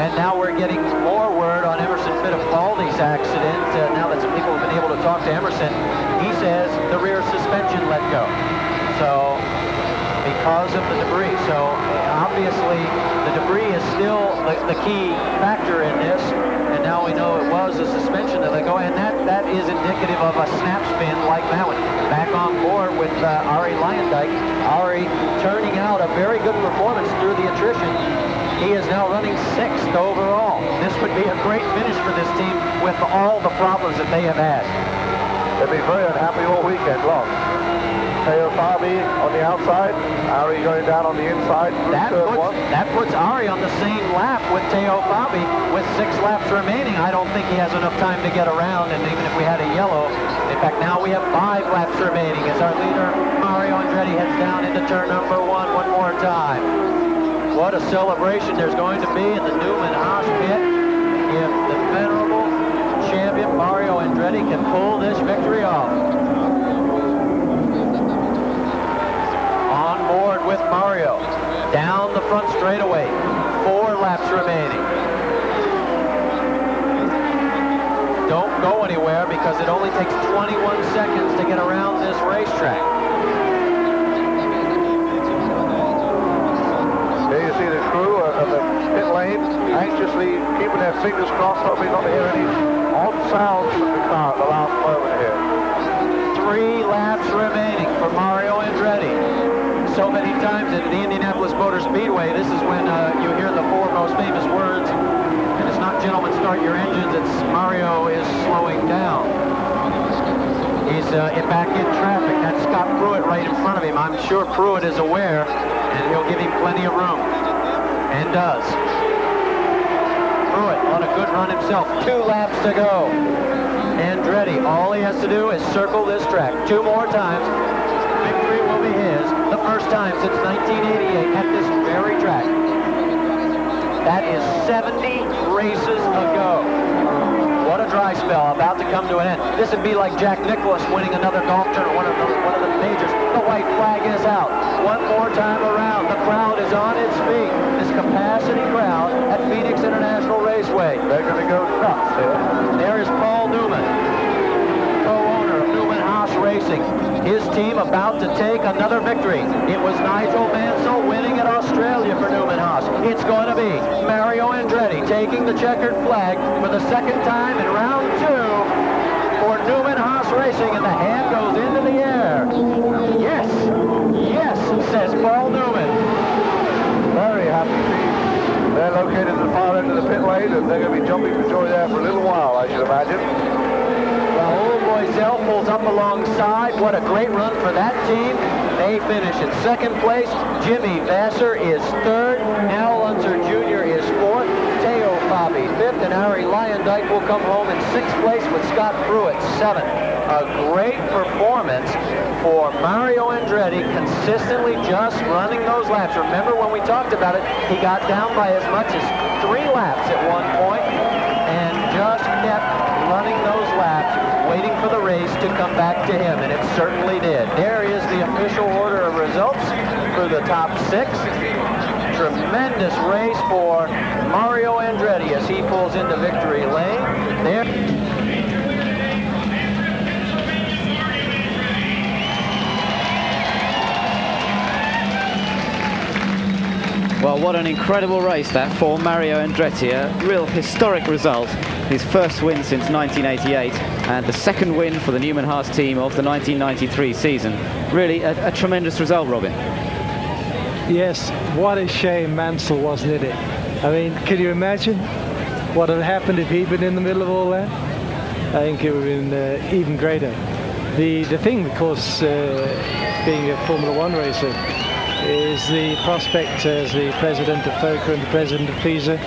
And now we're getting more word on Emerson Fittipaldi's accident. Now that some people have been able to talk to Emerson, he says the rear suspension let go. So, because of the debris. So, obviously, the debris is still the key factor in this. And now we know it was a suspension that let go. And that is indicative of a snap spin like that one. Back on board with Arie Luyendyk. Arie turning out a very good performance through the attrition. He is now running 6th overall. This would be a great finish for this team with all the problems that they have had. They'll be very unhappy all weekend long. Teo Fabi on the outside, Arie going down on the inside. That puts Arie on the same lap with Teo Fabi with 6 laps remaining. I don't think he has enough time to get around, and even if we had a yellow, in fact, now we have 5 laps remaining as our leader, Mario Andretti, heads down into turn number 1 one more time. What a celebration there's going to be in the Newman Haas pit if the venerable champion Mario Andretti can pull this victory off. On board with Mario, down the front straightaway, 4 laps remaining. Don't go anywhere because it only takes 21 seconds to get around this racetrack. There you see the crew of the pit lane anxiously keeping their fingers crossed, hoping not to hear any odd sounds from the car at the last moment here. 3 laps remaining for Mario Andretti. So many times at the Indianapolis Motor Speedway, this is when you hear the 4 most famous words, and it's not "gentlemen, start your engines," it's Mario is slowing down. He's back in traffic. That's Scott Pruitt right in front of him. I'm sure Pruitt is aware, and he'll give him plenty of room, and does. Pruitt on a good run himself. 2 laps to go. Andretti, all he has to do is circle this track 2 more times. Victory will be his. The first time since 1988 at this very track. That is 70 races ago. What a dry spell about to come to an end. This would be like Jack Nicklaus winning another golf tournament, one of the majors. The white flag is out. One more time around. The crowd is on its feet. This capacity crowd at Phoenix International Raceway. They're going to go nuts here. There is Paul Newman, co-owner of Newman Haas Racing. His team about to take another victory. It was Nigel Mansell winning at Australia for Newman Haas. It's going to be Mario Andretti taking the checkered flag for the 2nd time in round 2 for Newman Haas Racing, and the hand goes into the air. Yes, yes, says Paul Newman. Very happy team. They're located at the far end of the pit lane, and they're going to be jumping for joy there for a little while, I should imagine. Raul Boisel pulls up alongside. What a great run for that team. They finish in 2nd place. Jimmy Vasser is 3rd. Al Unser Jr. is 4th. Teo Fabi 5th. And Arie Luyendyk will come home in 6th place with Scott Pruitt 7th. A great performance for Mario Andretti, consistently just running those laps. Remember when we talked about it, he got down by as much as 3 laps at one point and just kept running those laps, waiting for the race to come back to him, and it certainly did. There is the official order of results for the top 6. Tremendous race for Mario Andretti as he pulls into victory lane. There. Well, what an incredible race that for Mario Andretti. A real historic result. His first win since 1988 and the 2nd win for the Newman Haas team of the 1993 season. Really a tremendous result, Robin. Yes, what a shame Mansell wasn't in it. I mean, can you imagine what had happened if he'd been in the middle of all that? I think it would have been even greater. The thing, of course, being a Formula One racer, is the prospect as the president of FOCA and the president of FISA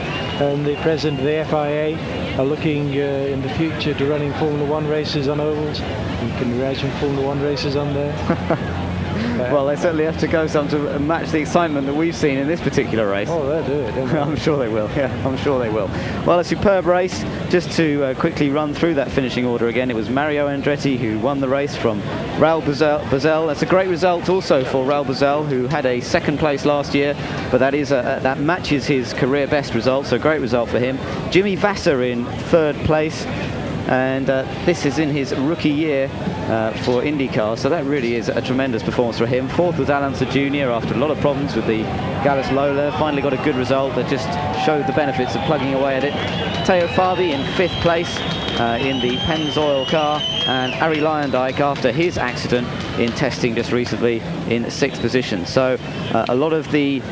and the president of the FIA are looking in the future to running Formula One races on ovals. You can imagine Formula One races on there. Well, they certainly have to go some to match the excitement that we've seen in this particular race. Oh, they'll do it, don't they? I'm sure they will, yeah, I'm sure they will. Well, a superb race. Just to quickly run through that finishing order again, it was Mario Andretti who won the race from Raul Boesel. That's a great result also for Raul Boesel, who had a second place last year, but that matches his career best result, so great result for him. Jimmy Vasser in third place, and this is in his rookie year for IndyCar, so that really is a tremendous performance for him. Fourth was Alonso Jr. after a lot of problems with the Gallus Lola, finally got a good result that just showed the benefits of plugging away at it. Teo Fabi in fifth place in the Pennzoil car, and Arie Luyendyk after his accident in testing just recently in sixth position. So a lot of the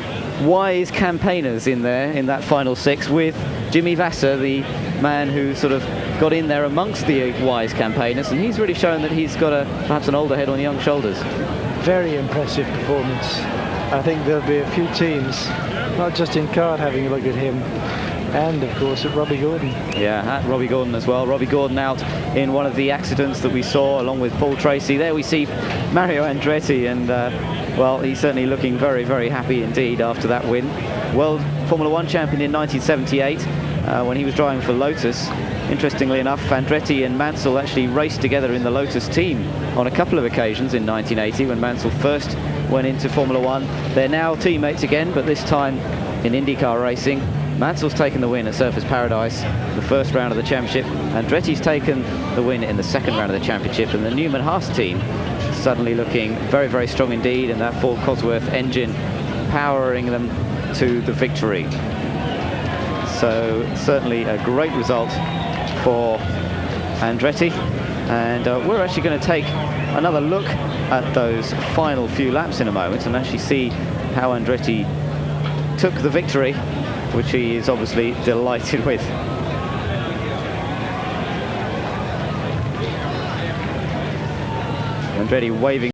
wise campaigners in there in that final six, with Jimmy Vasser, the man who sort of got in there amongst the wise campaigners, and he's really shown that he's got perhaps an older head on young shoulders. Very impressive performance. I think there'll be a few teams, not just in kart, having a look at him, and of course at Robbie Gordon. Yeah, at Robbie Gordon as well. Robbie Gordon out in one of the accidents that we saw along with Paul Tracy. There we see Mario Andretti, and well, he's certainly looking very, very happy indeed after that win. World Formula One champion in 1978 when he was driving for Lotus. Interestingly enough, Andretti and Mansell actually raced together in the Lotus team on a couple of occasions in 1980 when Mansell first went into Formula One. They're now teammates again, but this time in IndyCar racing. Mansell's taken the win at Surfers Paradise, the first round of the championship. Andretti's taken the win in the second round of the championship, and the Newman-Haas team suddenly looking very, very strong indeed, and that Ford Cosworth engine powering them to the victory. So certainly a great result for Andretti, and we're actually going to take another look at those final few laps in a moment and actually see how Andretti took the victory, which he is obviously delighted with. Andretti waving